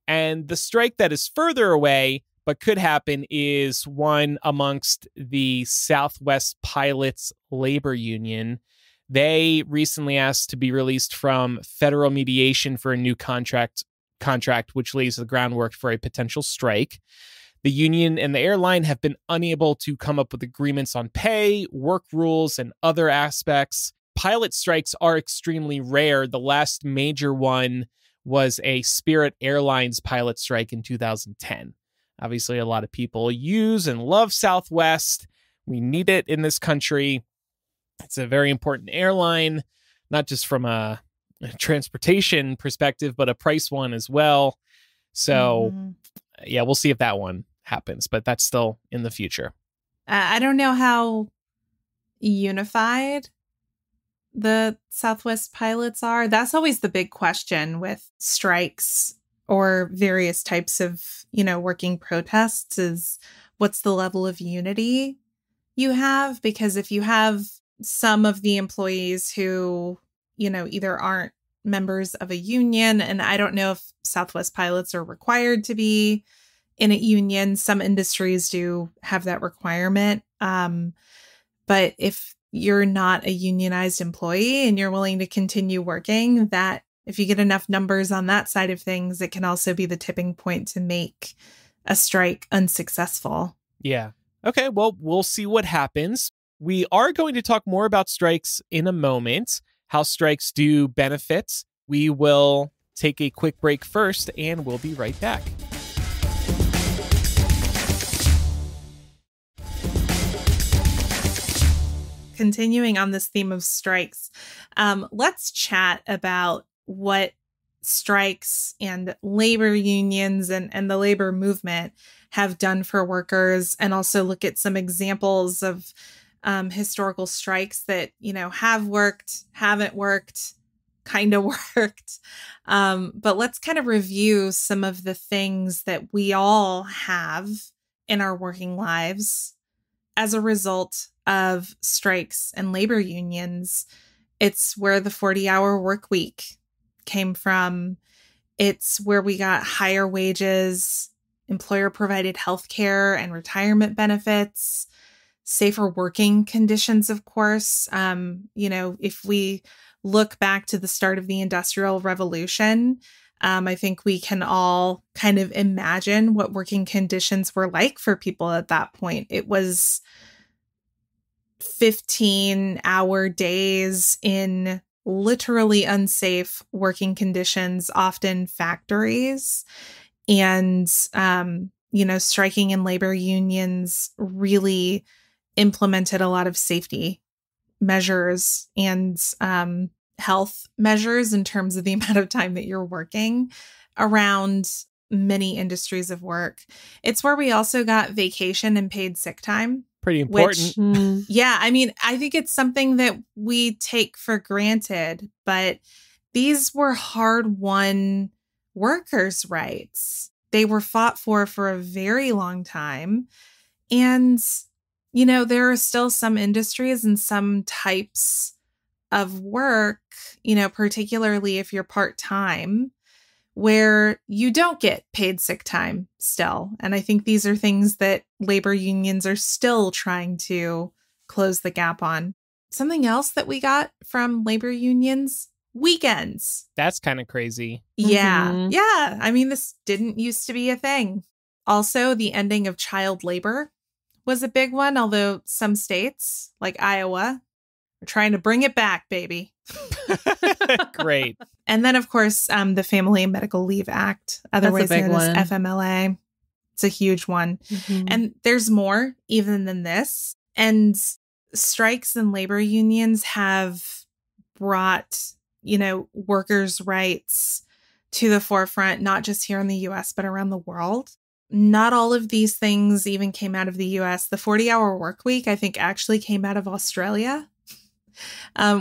[SPEAKER 2] And the strike that is further away but could happen is one amongst the Southwest Pilots Labor Union. They recently asked to be released from federal mediation for a new contract, which lays the groundwork for a potential strike. The union and the airline have been unable to come up with agreements on pay, work rules, and other aspects. Pilot strikes are extremely rare. The last major one was a Spirit Airlines pilot strike in 2010. Obviously, a lot of people use and love Southwest. We need it in this country. It's a very important airline, not just from a transportation perspective, but a price one as well. So, yeah, we'll see if that one happens, but that's still in the future.
[SPEAKER 3] I don't know how unified the Southwest pilots are. That's always the big question with strikes or various types of, working protests, is what's the level of unity you have? Because if you have some of the employees who, either aren't members of a union, and I don't know if Southwest pilots are required to be in a union. Some industries do have that requirement. But if you're not a unionized employee and you're willing to continue working, that if you get enough numbers on that side of things, it can also be the tipping point to make a strike unsuccessful.
[SPEAKER 2] Yeah. Okay, well, we'll see what happens. We are going to talk more about strikes in a moment, how strikes do benefits. We will take a quick break first, and we'll be right back.
[SPEAKER 3] Continuing on this theme of strikes, let's chat about what strikes and labor unions and the labor movement have done for workers, and also look at some examples of historical strikes that, have worked, haven't worked, kind of worked. But let's kind of review some of the things that we all have in our working lives as a result of strikes and labor unions. It's where the 40-hour work week came from. It's where we got higher wages, employer-provided health care and retirement benefits, safer working conditions, of course. If we look back to the start of the Industrial Revolution, I think we can all kind of imagine what working conditions were like for people at that point. It was 15-hour days in literally unsafe working conditions, often factories. And, striking and labor unions really implemented a lot of safety measures and health measures in terms of the amount of time that you're working around many industries of work. It's where we also got vacation and paid sick time.
[SPEAKER 2] Pretty important.
[SPEAKER 3] Which, yeah, I mean, I think it's something that we take for granted, but these were hard-won workers' rights. They were fought for a very long time. And, there are still some industries and some types of work, particularly if you're part-time, where you don't get paid sick time still. And I think these are things that labor unions are still trying to close the gap on. Something else that we got from labor unions, weekends.
[SPEAKER 2] That's kind of crazy.
[SPEAKER 3] Yeah.
[SPEAKER 1] Mhm.
[SPEAKER 3] Yeah. I mean, this didn't used to be a thing. Also, the ending of child labor was a big one, although some states, like Iowa, are trying to bring it back, baby.
[SPEAKER 2] Great.
[SPEAKER 3] And then, of course, the Family and Medical Leave Act, otherwise
[SPEAKER 1] big
[SPEAKER 3] known
[SPEAKER 1] one.
[SPEAKER 3] as FMLA. It's a huge one.
[SPEAKER 1] Mhm.
[SPEAKER 3] And there's more even than this. And strikes and labor unions have brought, workers' rights to the forefront, not just here in the US, but around the world. Not all of these things even came out of the US. The 40-hour work week, I think, actually came out of Australia.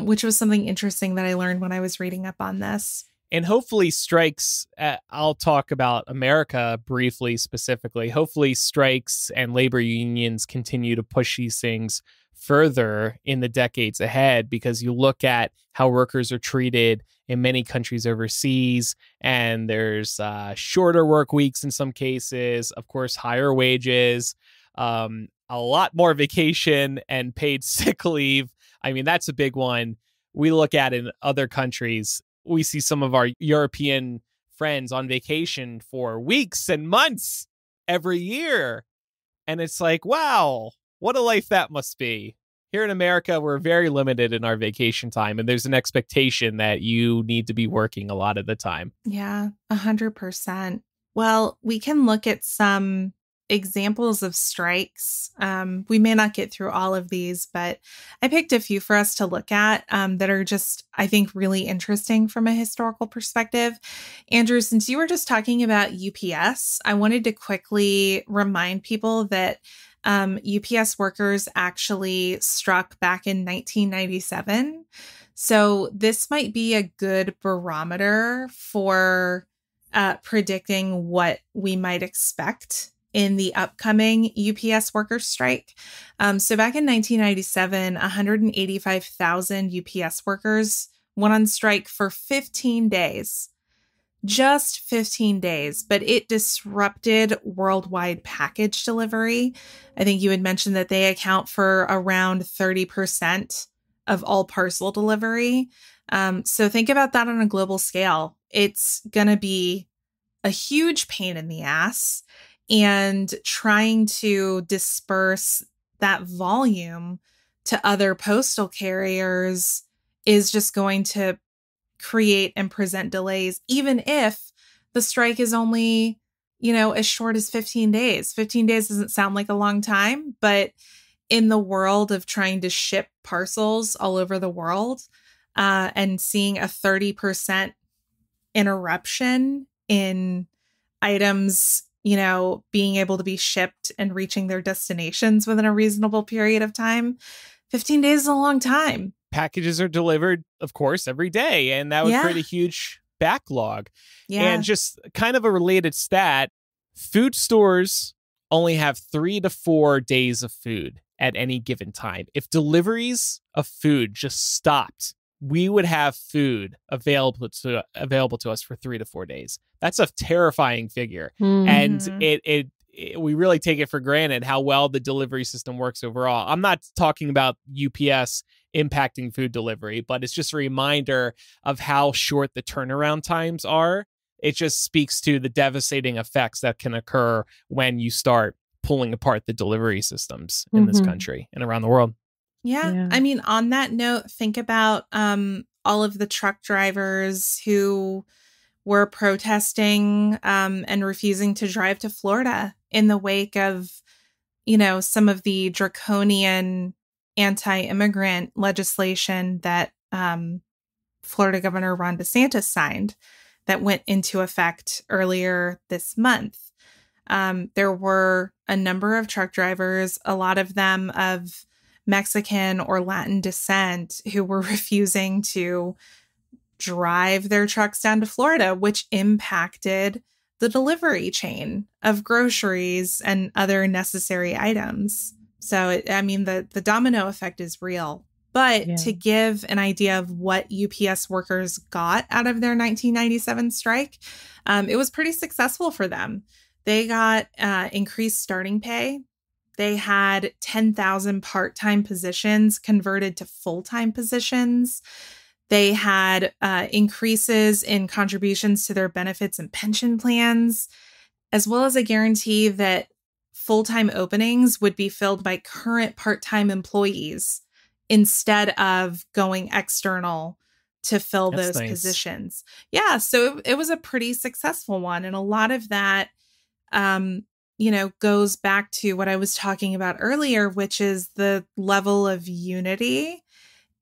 [SPEAKER 3] Which was something interesting that I learned when I was reading up on this.
[SPEAKER 2] And hopefully strikes, I'll talk about America briefly, specifically. Hopefully strikes and labor unions continue to push these things further in the decades ahead, because you look at how workers are treated in many countries overseas, and there's shorter work weeks in some cases, of course, higher wages, a lot more vacation and paid sick leave. I mean, that's a big one. We look at in other countries, we see some of our European friends on vacation for weeks and months every year. And it's like, wow, what a life that must be. Here in America, we're very limited in our vacation time, and there's an expectation that you need to be working a lot of the time.
[SPEAKER 3] Yeah, 100%. Well, we can look at some examples of strikes. We may not get through all of these, but I picked a few for us to look at that are just, I think, really interesting from a historical perspective. Andrew, since you were just talking about UPS, I wanted to quickly remind people that UPS workers actually struck back in 1997. So this might be a good barometer for predicting what we might expect in the upcoming UPS workers' strike. So back in 1997, 185,000 UPS workers went on strike for 15 days. Just 15 days, but it disrupted worldwide package delivery. I think you had mentioned that they account for around 30% of all parcel delivery. So think about that on a global scale. It's going to be a huge pain in the ass, and trying to disperse that volume to other postal carriers is just going to create and present delays, even if the strike is only, as short as 15 days. 15 days doesn't sound like a long time, but in the world of trying to ship parcels all over the world, and seeing a 30% interruption in items, being able to be shipped and reaching their destinations within a reasonable period of time, 15 days is a long time.
[SPEAKER 2] Packages are delivered, of course, every day, and that would create a huge backlog.
[SPEAKER 3] Yeah.
[SPEAKER 2] And just kind of a related stat, food stores only have 3 to 4 days of food at any given time. If deliveries of food just stopped, we would have food available to us for 3 to 4 days. That's a terrifying figure. And it we really take it for granted how well the delivery system works overall. I'm not talking about UPS impacting food delivery, but it's just a reminder of how short the turnaround times are. It just speaks to the devastating effects that can occur when you start pulling apart the delivery systems in this country and around the world.
[SPEAKER 3] Yeah. I mean, on that note, think about all of the truck drivers who were protesting and refusing to drive to Florida in the wake of, some of the draconian anti-immigrant legislation that Florida Governor Ron DeSantis signed that went into effect earlier this month. There were a number of truck drivers, a lot of them of Mexican or Latin descent, who were refusing to drive their trucks down to Florida, which impacted the delivery chain of groceries and other necessary items. So, the domino effect is real. But to give an idea of what UPS workers got out of their 1997 strike, it was pretty successful for them. They got increased starting pay. They had 10,000 part-time positions converted to full-time positions. They had increases in contributions to their benefits and pension plans, as well as a guarantee that full-time openings would be filled by current part-time employees instead of going external to fill those positions. Yeah, so it was a pretty successful one. And a lot of that, goes back to what I was talking about earlier, which is the level of unity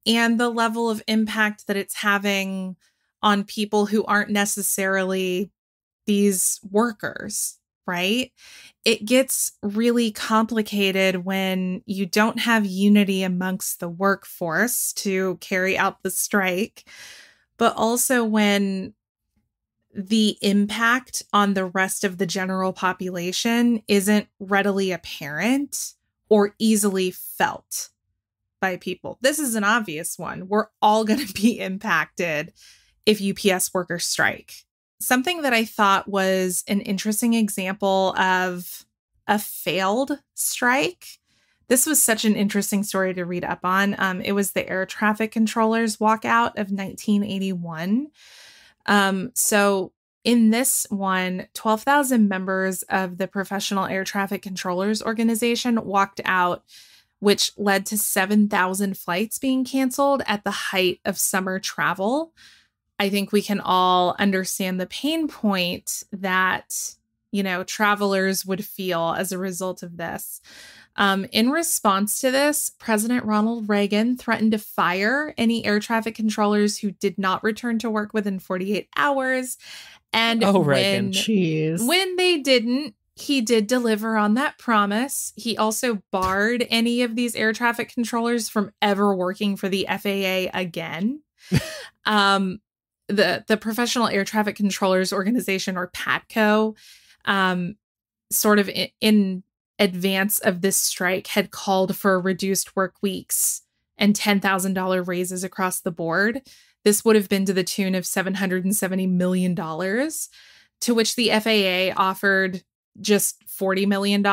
[SPEAKER 3] and the level of impact that it's having on people who aren't necessarily these workers, right? It gets really complicated when you don't have unity amongst the workforce to carry out the strike, but also when the impact on the rest of the general population isn't readily apparent or easily felt by people. This is an obvious one. We're all going to be impacted if UPS workers strike. Something that I thought was an interesting example of a failed strike. This was such an interesting story to read up on. It was the air traffic controllers walkout of 1981. So in this one, 12,000 members of the Professional Air Traffic Controllers Organization walked out, which led to 7,000 flights being canceled at the height of summer travel. I think we can all understand the pain point that, travelers would feel as a result of this. In response to this, President Ronald Reagan threatened to fire any air traffic controllers who did not return to work within 48 hours. And when they didn't, he did deliver on that promise. He also barred any of these air traffic controllers from ever working for the FAA again. The Professional Air Traffic Controllers Organization, or PATCO, sort of in advance of this strike, had called for reduced work weeks and $10,000 raises across the board. This would have been to the tune of $770 million, to which the FAA offered just $40 million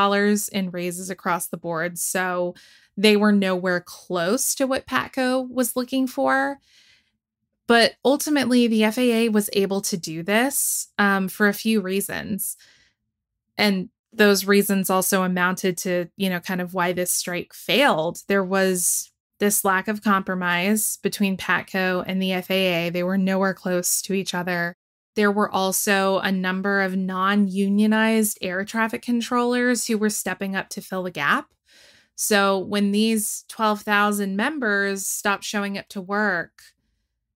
[SPEAKER 3] in raises across the board. So they were nowhere close to what PATCO was looking for. But ultimately, the FAA was able to do this for a few reasons. And those reasons also amounted to, kind of why this strike failed. There was this lack of compromise between PATCO and the FAA. They were nowhere close to each other. There were also a number of non-unionized air traffic controllers who were stepping up to fill the gap. So when these 12,000 members stopped showing up to work,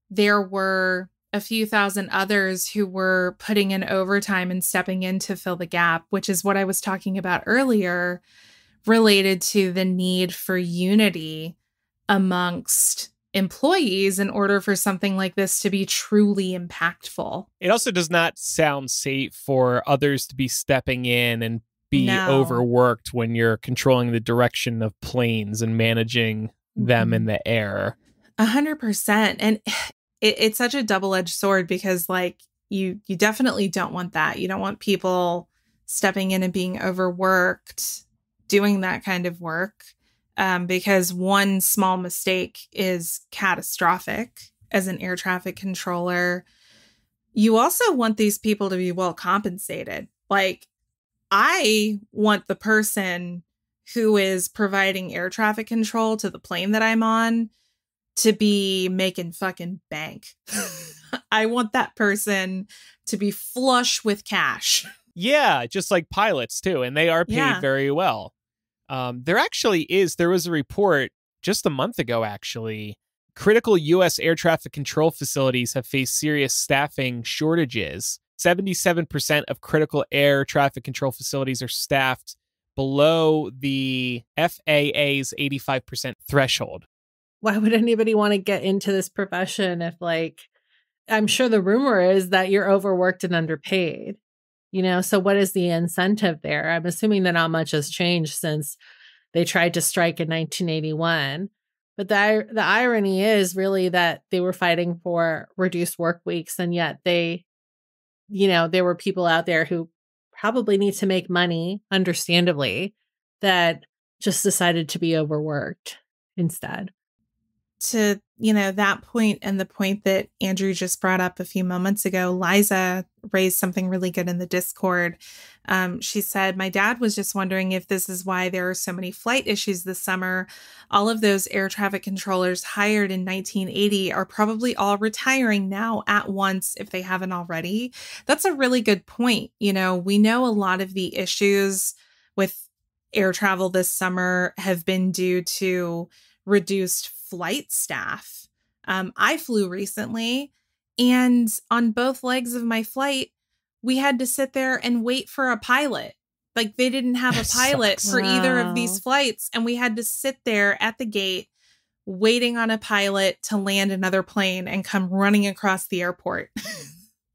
[SPEAKER 3] there were a few thousand others who were putting in overtime and stepping in to fill the gap, which is what I was talking about earlier, related to the need for unity amongst employees in order for something like this to be truly impactful.
[SPEAKER 2] It also does not sound safe for others to be stepping in and be overworked when you're controlling the direction of planes and managing them in the air.
[SPEAKER 3] 100%. And it's such a double-edged sword because like you definitely don't want that. You don't want people stepping in and being overworked doing that kind of work. Because one small mistake is catastrophic as an air traffic controller. You also want these people to be well compensated. Like, I want the person who is providing air traffic control to the plane that I'm on to be making fucking bank. I want that person to be flush with cash.
[SPEAKER 2] Yeah, just like pilots too. And they are paid very well. There was a report just a month ago, actually. Critical U.S. air traffic control facilities have faced serious staffing shortages. 77% of critical air traffic control facilities are staffed below the FAA's 85% threshold.
[SPEAKER 1] Why would anybody want to get into this profession if, like, I'm sure the rumor is that you're overworked and underpaid? So what is the incentive there? I'm assuming that not much has changed since they tried to strike in 1981. But the irony is really that they were fighting for reduced work weeks, and yet there were people out there who probably need to make money, understandably, that just decided to be overworked instead.
[SPEAKER 3] To, that point and the point that Andrew just brought up a few moments ago, Liza raised something really good in the Discord. She said, my dad was just wondering if this is why there are so many flight issues this summer. All of those air traffic controllers hired in 1980 are probably all retiring now at once if they haven't already. That's a really good point. We know a lot of the issues with air travel this summer have been due to reduced flight staff. I flew recently, and on both legs of my flight, we had to sit there and wait for a pilot. Like, they didn't have a pilot for either of these flights, and we had to sit there at the gate waiting on a pilot to land another plane and come running across the airport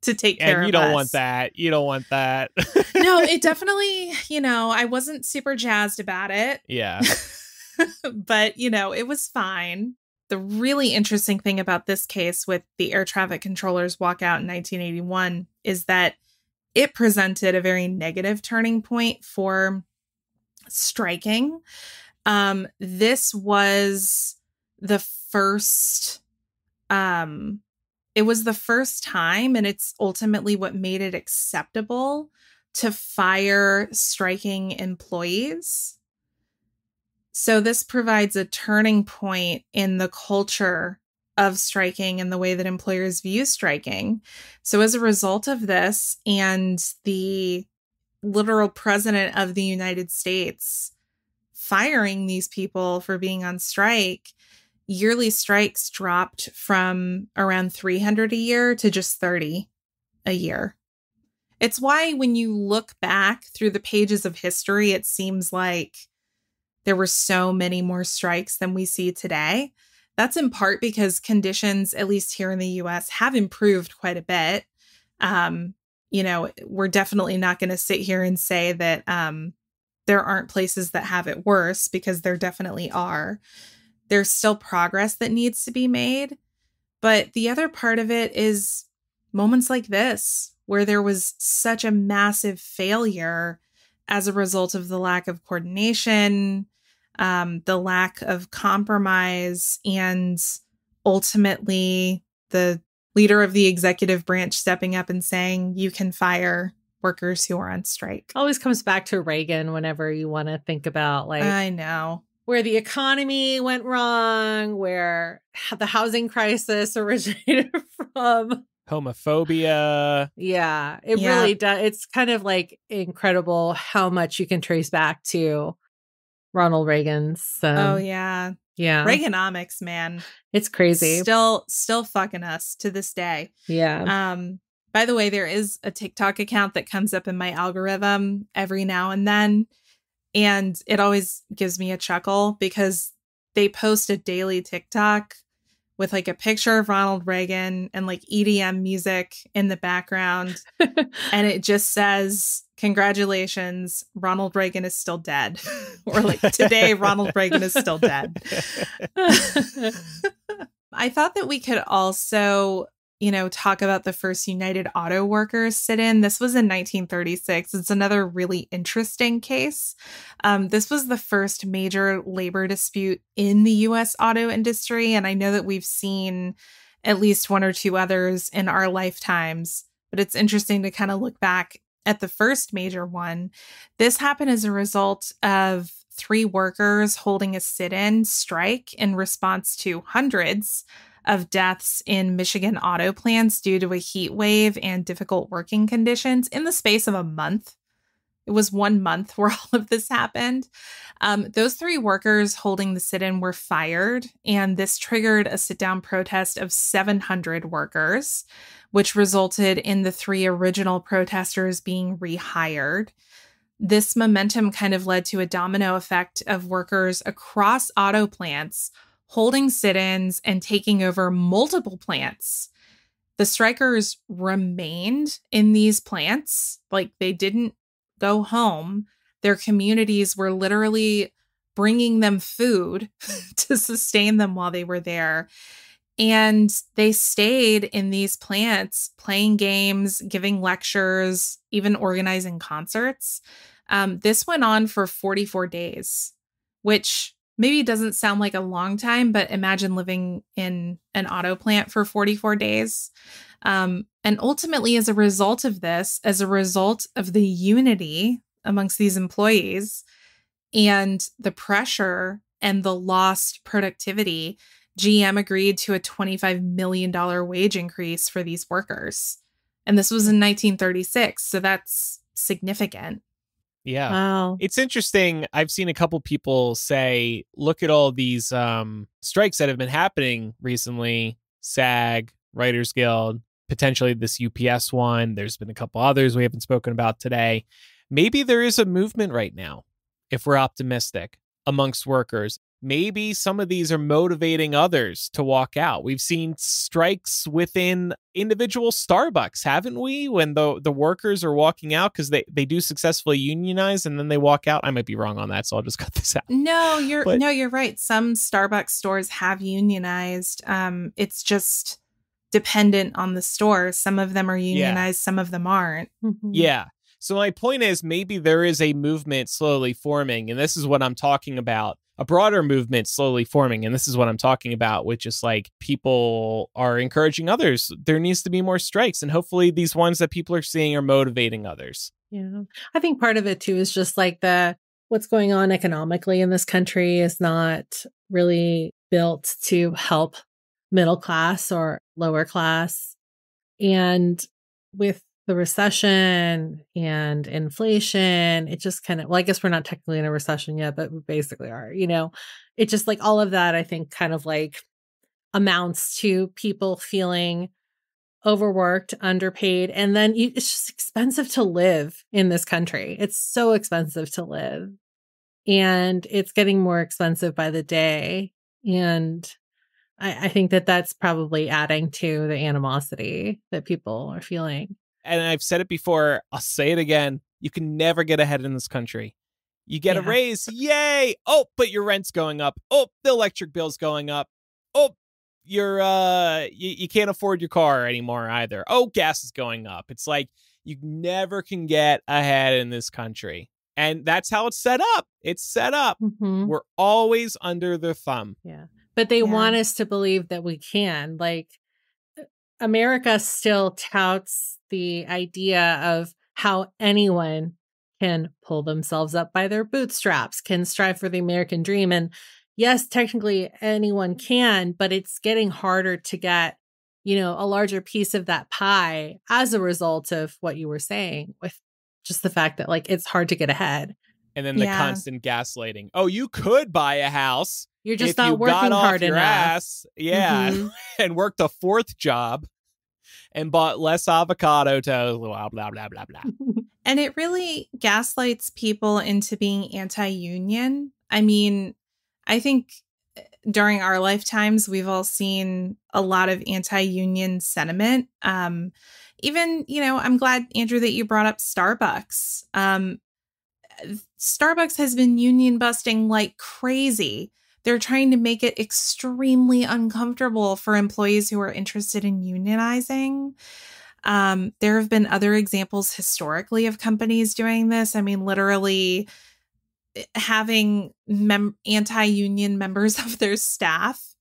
[SPEAKER 3] to take care of us.
[SPEAKER 2] And you don't want that. You don't want that.
[SPEAKER 3] No, it definitely, I wasn't super jazzed about it.
[SPEAKER 2] Yeah.
[SPEAKER 3] But, it was fine. The really interesting thing about this case with the air traffic controllers walkout in 1981 is that it presented a very negative turning point for striking. This was the first, it was the first time, and it's ultimately what made it acceptable to fire striking employees. So this provides a turning point in the culture of striking and the way that employers view striking. So as a result of this, and the literal president of the United States firing these people for being on strike, yearly strikes dropped from around 300 a year to just 30 a year. It's why when you look back through the pages of history, it seems like there were so many more strikes than we see today. That's in part because conditions, at least here in the US, have improved quite a bit. We're definitely not going to sit here and say that there aren't places that have it worse, because there definitely are. There's still progress that needs to be made. But the other part of it is moments like this, where there was such a massive failure as a result of the lack of coordination, the lack of compromise, and ultimately the leader of the executive branch stepping up and saying, you can fire workers who are on strike.
[SPEAKER 1] Always comes back to Reagan whenever you want to think about, like,
[SPEAKER 3] I know,
[SPEAKER 1] where the economy went wrong, where the housing crisis originated from.
[SPEAKER 2] Homophobia.
[SPEAKER 1] Yeah, it really does. It's kind of like incredible how much you can trace back to Ronald Reagan's.
[SPEAKER 3] Yeah. Reaganomics, man.
[SPEAKER 1] It's crazy.
[SPEAKER 3] Still fucking us to this day.
[SPEAKER 1] Yeah.
[SPEAKER 3] By the way, there is a TikTok account that comes up in my algorithm every now and then, and it always gives me a chuckle because they post a daily TikTok with like a picture of Ronald Reagan and like EDM music in the background. And it just says, congratulations, Ronald Reagan is still dead. Or like, today, Ronald Reagan is still dead. I thought that we could also, talk about the first United Auto Workers sit-in. This was in 1936. It's another really interesting case. This was the first major labor dispute in the U.S. auto industry. And I know that we've seen at least one or two others in our lifetimes, but it's interesting to kind of look back at the first major one. This happened as a result of 3 workers holding a sit-in strike in response to hundreds of deaths in Michigan auto plants due to a heat wave and difficult working conditions in the space of a month. It was 1 month where all of this happened. Those 3 workers holding the sit-in were fired, and this triggered a sit-down protest of 700 workers, which resulted in the 3 original protesters being rehired. This momentum kind of led to a domino effect of workers across auto plants holding sit-ins and taking over multiple plants. The strikers remained in these plants, like they didn't go home. Their communities were literally bringing them food to sustain them while they were there. And they stayed in these plants, playing games, giving lectures, even organizing concerts. This went on for 44 days, which maybe doesn't sound like a long time, but imagine living in an auto plant for 44 days. And ultimately, as a result of this, as a result of the unity amongst these employees and the pressure and the lost productivity, GM agreed to a $25 million wage increase for these workers. And this was in 1936, so that's significant.
[SPEAKER 2] Yeah.
[SPEAKER 1] Wow.
[SPEAKER 2] It's interesting. I've seen a couple people say, look at all these strikes that have been happening recently. SAG, Writers Guild, potentially this UPS one. There's been a couple others we haven't spoken about today. Maybe there is a movement right now, if we're optimistic, amongst workers. Maybe some of these are motivating others to walk out. We've seen strikes within individual Starbucks, haven't we? When the workers are walking out because they do successfully unionize and then they walk out. I might be wrong on that, so I'll just cut this out.
[SPEAKER 3] No, you're right. Some Starbucks stores have unionized. It's just dependent on the store. Some of them are unionized, some of them aren't.
[SPEAKER 1] Mm-hmm.
[SPEAKER 2] Yeah. So my point is, maybe there is a movement slowly forming, and this is what I'm talking about. A broader movement slowly forming, and this is what I'm talking about, which is like people are encouraging others. There needs to be more strikes, and hopefully these ones that people are seeing are motivating others.
[SPEAKER 1] Yeah. I think part of it too is just like what's going on economically in this country is not really built to help middle class or lower class. And with the recession and inflation, it just kind of, well, I guess we're not technically in a recession yet, but we basically are, it just like all of that, I think kind of like amounts to people feeling overworked, underpaid. And then it's just expensive to live in this country. It's so expensive to live, and it's getting more expensive by the day. And I think that that's probably adding to the animosity that people are feeling.
[SPEAKER 2] And I've said it before, I'll say it again. You can never get ahead in this country. You get a raise, yay! Oh, but your rent's going up. Oh, the electric bill's going up. Oh, you're you can't afford your car anymore either. Oh, gas is going up. It's like you never can get ahead in this country. And that's how it's set up. It's set up.
[SPEAKER 1] Mm-hmm.
[SPEAKER 2] We're always under their thumb.
[SPEAKER 1] Yeah. But they want us to believe that we can. Like, America still touts the idea of how anyone can pull themselves up by their bootstraps, can strive for the American dream. And yes, technically anyone can, but it's getting harder to get, a larger piece of that pie as a result of what you were saying, with just the fact that like it's hard to get ahead.
[SPEAKER 2] And then the constant gaslighting. Oh, you could buy a house.
[SPEAKER 1] You're just not working hard enough.
[SPEAKER 2] Ass, and worked a 4th job and bought less avocado toast, blah, blah, blah, blah, blah.
[SPEAKER 3] And it really gaslights people into being anti-union. I mean, I think during our lifetimes, we've all seen a lot of anti-union sentiment. Even, I'm glad, Andrew, that you brought up Starbucks. Starbucks has been union busting like crazy. They're trying to make it extremely uncomfortable for employees who are interested in unionizing. There have been other examples historically of companies doing this. I mean, literally having anti-union members of their staff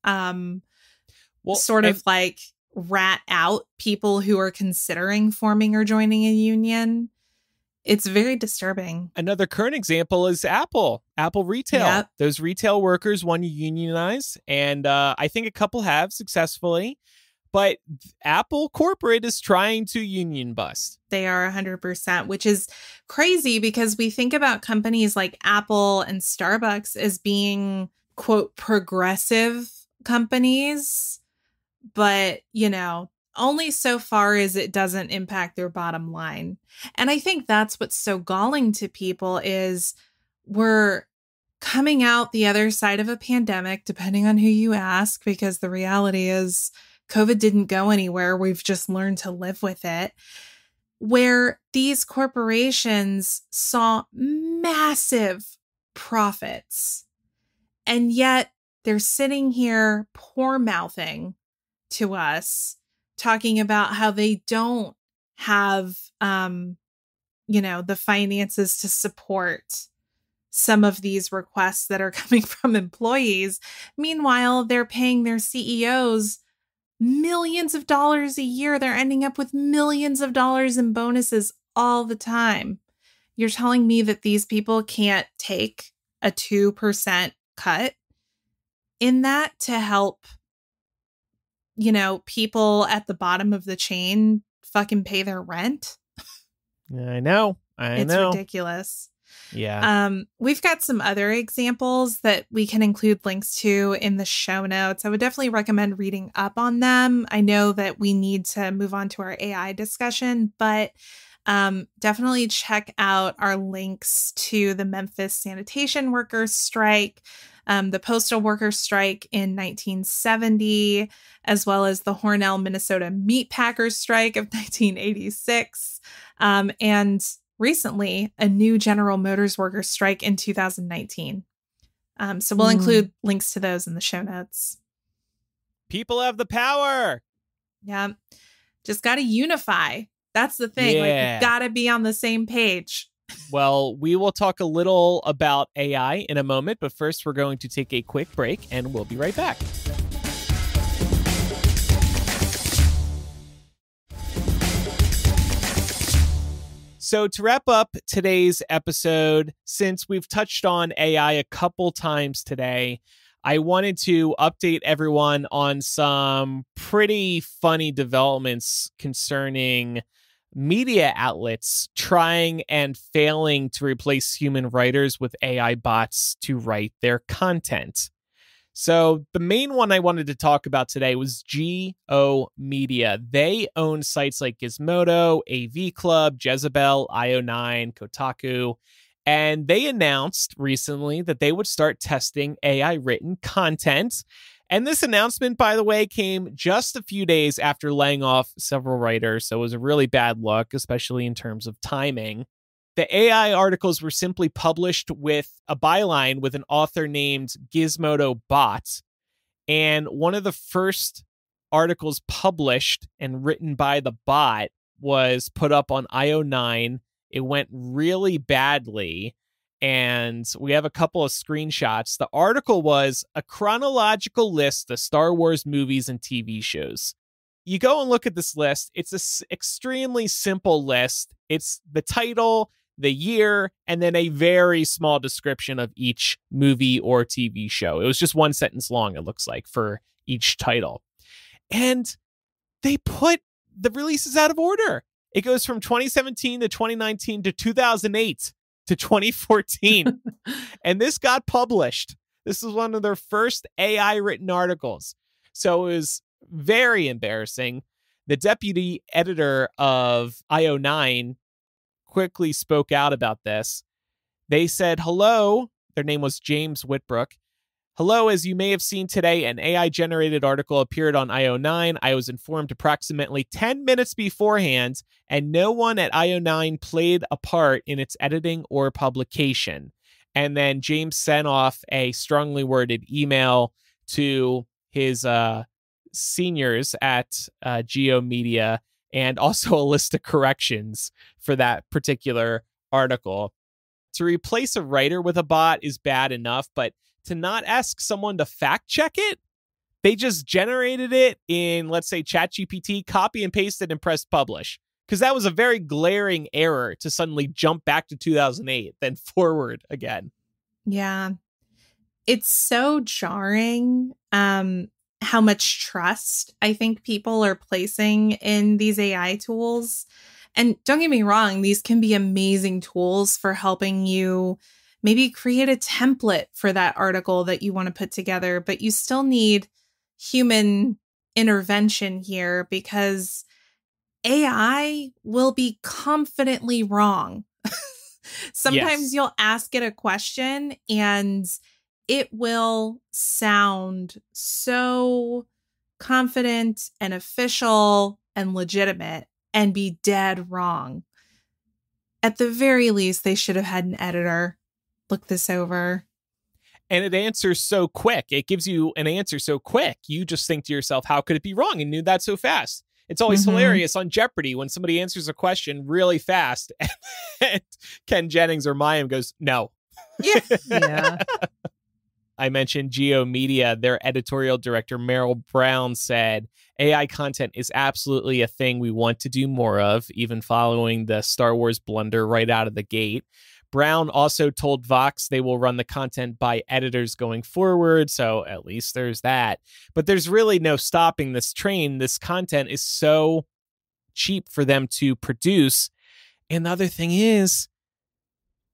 [SPEAKER 3] like rat out people who are considering forming or joining a union. It's very disturbing.
[SPEAKER 2] Another current example is Apple retail.
[SPEAKER 3] Yep.
[SPEAKER 2] Those retail workers want to unionize, and I think a couple have successfully. But Apple corporate is trying to union bust.
[SPEAKER 3] They are 100%, which is crazy because we think about companies like Apple and Starbucks as being, quote, progressive companies. But, only so far as it doesn't impact their bottom line. And I think that's what's so galling to people is we're coming out the other side of a pandemic, depending on who you ask, because the reality is COVID didn't go anywhere. We've just learned to live with it, where these corporations saw massive profits. And yet they're sitting here poor mouthing to us, talking about how they don't have, the finances to support some of these requests that are coming from employees. Meanwhile, they're paying their CEOs millions of dollars a year. They're ending up with millions of dollars in bonuses all the time. You're telling me that these people can't take a 2% cut in that to help, people at the bottom of the chain fucking pay their rent?
[SPEAKER 2] I know.
[SPEAKER 3] It's ridiculous.
[SPEAKER 2] Yeah.
[SPEAKER 3] We've got some other examples that we can include links to in the show notes. I would definitely recommend reading up on them. I know that we need to move on to our AI discussion, but definitely check out our links to the Memphis sanitation workers strike, the postal workers strike in 1970, as well as the Hornell, Minnesota meat packers strike of 1986. And recently, a new General Motors workers strike in 2019. So we'll include links to those in the show notes.
[SPEAKER 2] People have the power.
[SPEAKER 3] Yeah. Just got to unify. That's the thing.
[SPEAKER 2] Yeah.
[SPEAKER 3] Like, you got to be on the same page.
[SPEAKER 2] Well, we will talk a little about AI in a moment, but first we're going to take a quick break and we'll be right back. So to wrap up today's episode, since we've touched on AI a couple times today, I wanted to update everyone on some pretty funny developments concerning media outlets trying and failing to replace human writers with AI bots to write their content. So the main one I wanted to talk about today was GO Media. They own sites like Gizmodo, AV Club, Jezebel, IO9, Kotaku, and they announced recently that they would start testing AI written content. And this announcement, by the way, came just a few days after laying off several writers, so it was a really bad look, especially in terms of timing. The AI articles were simply published with a byline with an author named Gizmodo Bot, and one of the first articles published and written by the bot was put up on IO9. It went really badly. And we have a couple of screenshots. The article was a chronological list of Star Wars movies and TV shows. You go and look at this list. It's an extremely simple list. It's the title, the year, and then a very small description of each movie or TV show. It was just one sentence long, it looks like, for each title. And they put the releases out of order. It goes from 2017 to 2019 to 2008. To 2014. And this got published. This was one of their first AI written articles. So it was very embarrassing. The deputy editor of IO9 quickly spoke out about this. They said, hello. Their name was James Whitbrook. Hello, as you may have seen today, an AI-generated article appeared on IO9. I was informed approximately 10 minutes beforehand, and no one at IO9 played a part in its editing or publication. And then James sent off a strongly worded email to his seniors at Geo Media, and also a list of corrections for that particular article. To replace a writer with a bot is bad enough, but to not ask someone to fact check it, they just generated it in, let's say, ChatGPT, copy and paste it, and press publish. Because that was a very glaring error to suddenly jump back to 2008, then forward again.
[SPEAKER 3] Yeah. It's so jarring how much trust I think people are placing in these AI tools. And don't get me wrong, these can be amazing tools for helping you maybe create a template for that article that you want to put together, but you still need human intervention here because AI will be confidently wrong. Sometimes
[SPEAKER 2] Yes.
[SPEAKER 3] you'll ask it a question and it will sound so confident and official and legitimate and be dead wrong. At the very least, they should have had an editor look this over.
[SPEAKER 2] And it answers so quick. It gives you an answer so quick. You just think to yourself, how could it be wrong? And knew that so fast. It's always hilarious on Jeopardy when somebody answers a question really fast and Ken Jennings or Mayim goes, no.
[SPEAKER 3] Yeah.
[SPEAKER 2] I mentioned Geo Media. Their editorial director, Meryl Brown, said, AI content is absolutely a thing we want to do more of, even following the Star Wars blunder right out of the gate. Brown also told Vox they will run the content by editors going forward, so at least there's that. But there's really no stopping this train. This content is so cheap for them to produce. And the other thing is,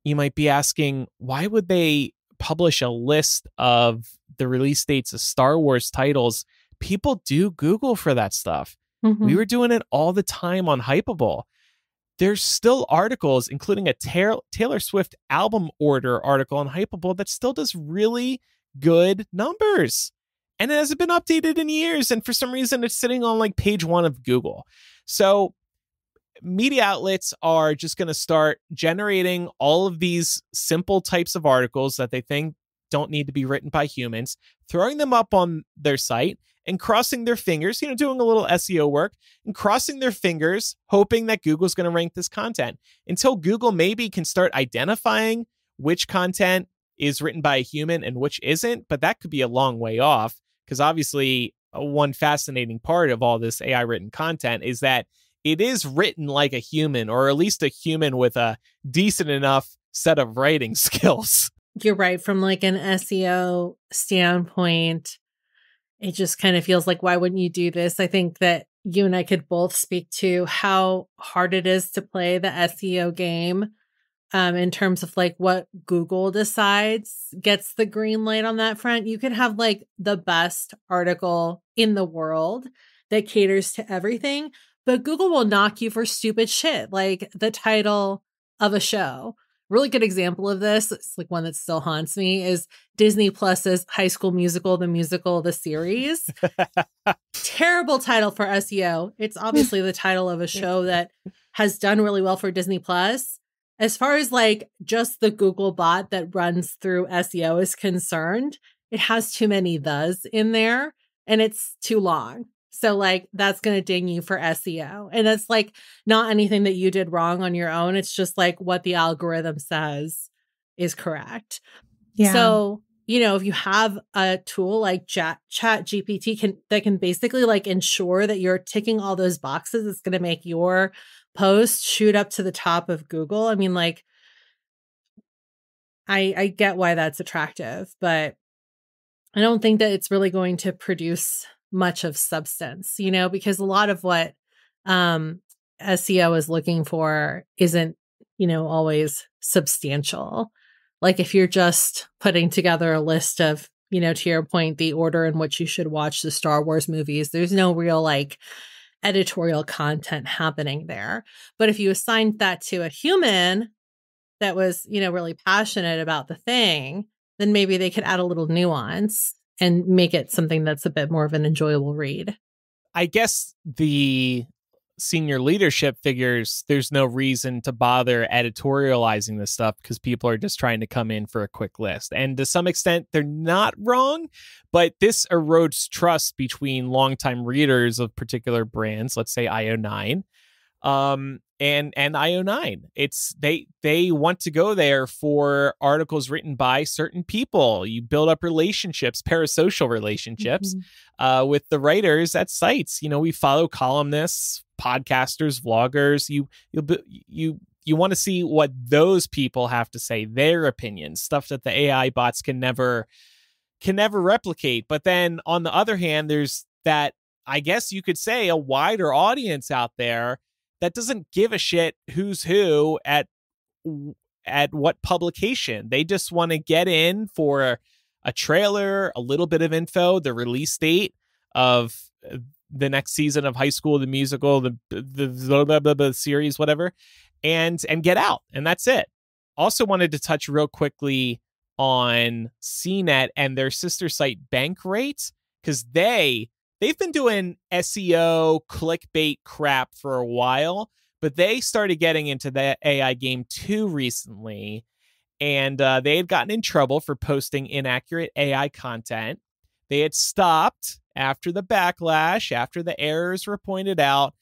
[SPEAKER 2] you might be asking, why would they publish a list of the release dates of Star Wars titles? People do Google for that stuff. We were doing it all the time on Hypable. There's still articles, including a Taylor Swift album order article on Hypable that still does really good numbers. And it hasn't been updated in years. And for some reason, it's sitting on like page 1 of Google. So media outlets are just going to start generating all of these simple types of articles that they think don't need to be written by humans, throwing them up on their site and crossing their fingers, doing a little SEO work and crossing their fingers, hoping that Google's going to rank this content until Google maybe can start identifying which content is written by a human and which isn't. But that could be a long way off because obviously one fascinating part of all this AI written content is that it is written like a human, or at least a human with a decent enough set of writing skills.
[SPEAKER 1] You're right. From like an SEO standpoint, it just kind of feels like, why wouldn't you do this? I think that you and I could both speak to how hard it is to play the SEO game in terms of like what Google decides gets the green light on that front. You could have like the best article in the world that caters to everything, but Google will knock you for stupid shit, like the title of a show. Really good example of this, it's like one that still haunts me, is Disney Plus's High School Musical, the musical, the series. Terrible title for SEO. It's obviously the title of a show that has done really well for Disney Plus. As far as like just the Google bot that runs through SEO is concerned, it has too many thes in there and it's too long. So like that's going to ding you for SEO. And that's like not anything that you did wrong on your own. It's just like what the algorithm says is correct.
[SPEAKER 3] Yeah.
[SPEAKER 1] So, if you have a tool like Chat GPT that can basically like ensure that you're ticking all those boxes, it's going to make your post shoot up to the top of Google. I mean, like, I get why that's attractive, but I don't think that it's really going to produce much of substance, because a lot of what SEO is looking for isn't, always substantial. Like if you're just putting together a list of, to your point, the order in which you should watch the Star Wars movies, there's no real like editorial content happening there. But if you assigned that to a human that was, really passionate about the thing, then maybe they could add a little nuance and make it something that's a bit more of an enjoyable read.
[SPEAKER 2] I guess the senior leadership figures there's no reason to bother editorializing this stuff because people are just trying to come in for a quick list. And to some extent, they're not wrong, but this erodes trust between longtime readers of particular brands, let's say IO9, and IO9. It's they want to go there for articles written by certain people. You build up relationships, parasocial relationships, with the writers at sites. You know, we follow columnists, podcasters, vloggers. You want to see what those people have to say, their opinions, stuff that the AI bots can never replicate. But then on the other hand, there's that, I guess you could say, a wider audience out there that doesn't give a shit who's who at what publication. They just want to get in for a trailer, a little bit of info, the release date of the next season of High School, the musical, the series, whatever, and get out. And that's it. Also wanted to touch real quickly on CNET and their sister site Bankrate, because they've been doing SEO clickbait crap for a while, but they started getting into the AI game too recently, and they had gotten in trouble for posting inaccurate AI content. They had stopped after the backlash, after the errors were pointed out,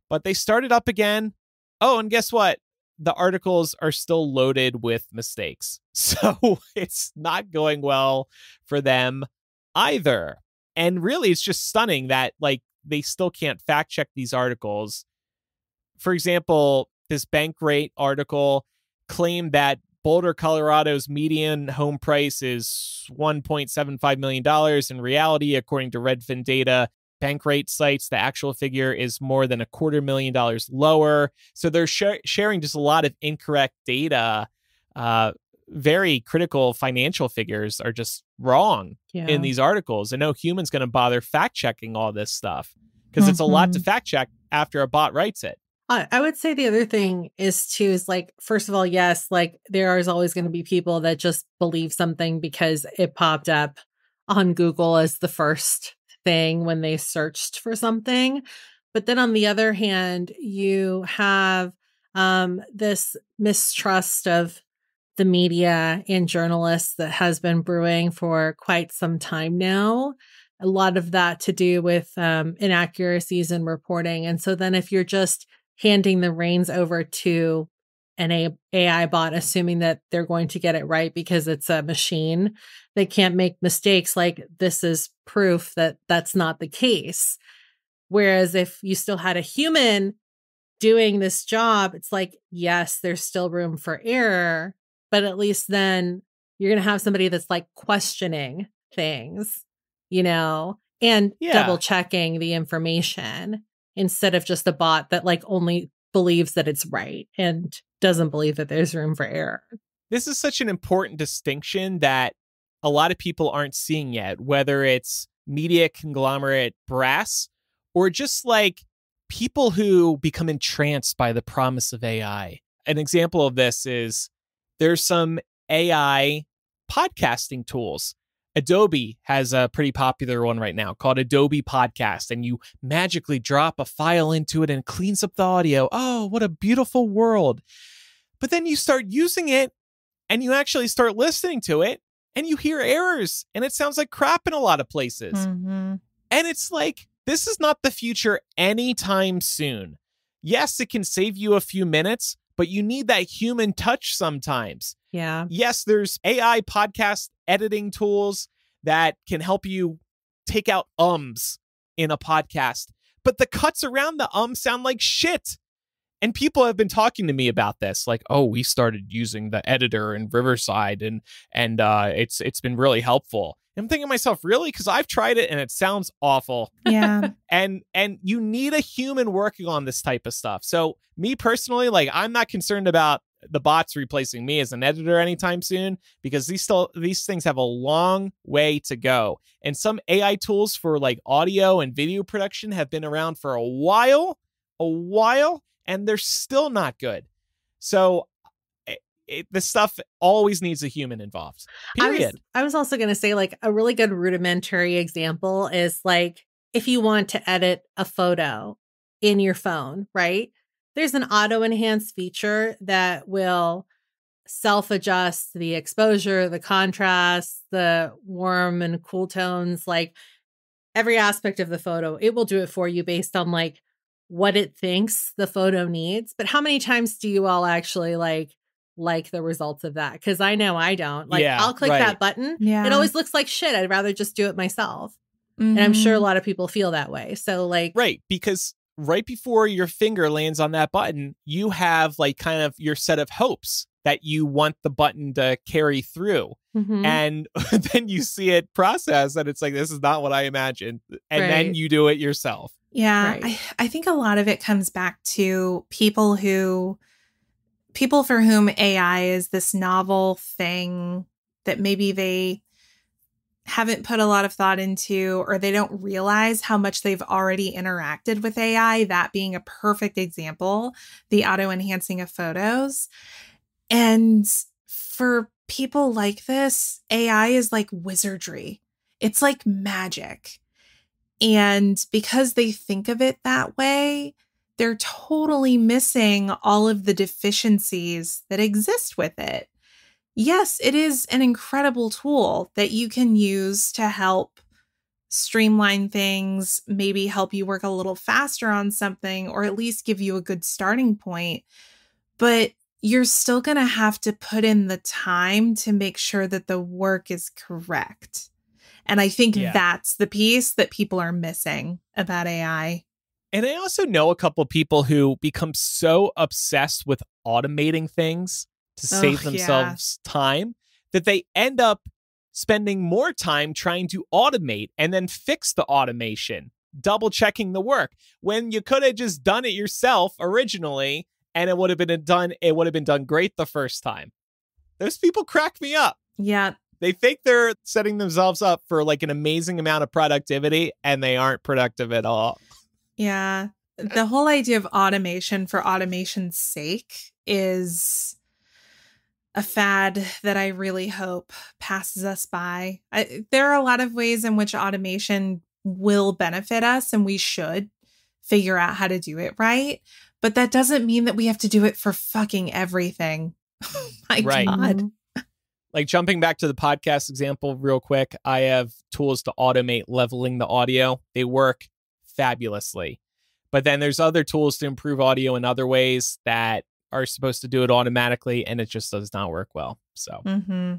[SPEAKER 2] but they started up again. Oh, and guess what? The articles are still loaded with mistakes. So it's not going well for them either. And really, it's just stunning that like they still can't fact check these articles. For example, this Bankrate article claimed that Boulder, Colorado's median home price is $1.75 million. In reality, according to Redfin data, Bankrate cites the actual figure is more than $250,000 lower. So they're sharing just a lot of incorrect data. Very critical financial figures are just wrong in these articles. And no human's going to bother fact checking all this stuff because it's a lot to fact check after a bot writes it.
[SPEAKER 1] I would say the other thing is like, first of all, yes, like there is always going to be people that just believe something because it popped up on Google as the first thing when they searched for something. But then on the other hand, you have this mistrust of the media and journalists that has been brewing for quite some time now. A lot of that to do with inaccuracies in reporting. And so then if you're just handing the reins over to an AI bot, assuming that they're going to get it right because it's a machine, they can't make mistakes. Like, this is proof that that's not the case. Whereas if you still had a human doing this job, it's like, yes, there's still room for error, but at least then you're going to have somebody that's like questioning things, you know, and double checking the information instead of just a bot that like only believes that it's right and doesn't believe that there's room for error.
[SPEAKER 2] This is such an important distinction that a lot of people aren't seeing yet, whether it's media conglomerate brass or just like people who become entranced by the promise of AI. An example of this is there's some AI podcasting tools. Adobe has a pretty popular one right now called Adobe Podcast, and you magically drop a file into it and it cleans up the audio. Oh, what a beautiful world. But then you start using it and you actually start listening to it and you hear errors and it sounds like crap in a lot of places. And it's like, this is not the future anytime soon. Yes, it can save you a few minutes, but you need that human touch sometimes.
[SPEAKER 1] Yeah.
[SPEAKER 2] Yes, there's AI podcast editing tools that can help you take out ums in a podcast, but the cuts around the sound like shit. And people have been talking to me about this, like, oh, we started using the editor in Riverside and it's been really helpful. And I'm thinking to myself, really? Because I've tried it and it sounds awful.
[SPEAKER 3] Yeah.
[SPEAKER 2] and you need a human working on this type of stuff. So me personally, like, I'm not concerned about the bots replacing me as an editor anytime soon, because these things have a long way to go. And some AI tools for like audio and video production have been around for a while, and they're still not good. So the stuff always needs a human involved. Period.
[SPEAKER 1] I was also going to say, like, a really good rudimentary example is like, if you want to edit a photo in your phone, right? There's an auto enhance feature that will self-adjust the exposure, the contrast, the warm and cool tones, like every aspect of the photo. It will do it for you based on like what it thinks the photo needs. But how many times do you all actually like the results of that? Because I know I don't. Like,
[SPEAKER 2] Yeah,
[SPEAKER 1] I'll click
[SPEAKER 2] right.
[SPEAKER 1] that button.
[SPEAKER 3] Yeah.
[SPEAKER 1] It always looks like shit. I'd rather just do it myself.
[SPEAKER 3] Mm-hmm.
[SPEAKER 1] And I'm sure a lot of people feel that way. So like,
[SPEAKER 2] Right, because right before your finger lands on that button, you have like kind of your set of hopes that you want the button to carry through.
[SPEAKER 1] mhm.
[SPEAKER 2] And then you see it process and it's like, this is not what I imagined. And then
[SPEAKER 1] Right.
[SPEAKER 2] you do it yourself.
[SPEAKER 3] Yeah,
[SPEAKER 1] Right.
[SPEAKER 3] I think a lot of it comes back to people for whom AI is this novel thing that maybe they haven't put a lot of thought into, or they don't realize how much they've already interacted with AI, that being a perfect example, the auto enhancing of photos. And for people like this, AI is like wizardry. It's like magic. And because they think of it that way, they're totally missing all of the deficiencies that exist with it. Yes, it is an incredible tool that you can use to help streamline things, maybe help you work a little faster on something, or at least give you a good starting point. But you're still going to have to put in the time to make sure that the work is correct. And I think that's the piece that people are missing about AI.
[SPEAKER 2] And I also know a couple of people who become so obsessed with automating things to save themselves time that they end up spending more time trying to automate and then fix the automation, double checking the work when you could have just done it yourself originally and it would have been done great the first time. Those people crack me up.
[SPEAKER 3] Yeah.
[SPEAKER 2] They think they're setting themselves up for like an amazing amount of productivity and they aren't productive at all.
[SPEAKER 3] Yeah. The whole idea of automation for automation's sake is a fad that I really hope passes us by. There are a lot of ways in which automation will benefit us, and we should figure out how to do it right. But that doesn't mean that we have to do it for fucking everything. My
[SPEAKER 2] Right.
[SPEAKER 3] God.
[SPEAKER 2] Like jumping back to the podcast example real quick, I have tools to automate leveling the audio. They work fabulously. But then there's other tools to improve audio in other ways that are supposed to do it automatically, and it just does not work well. So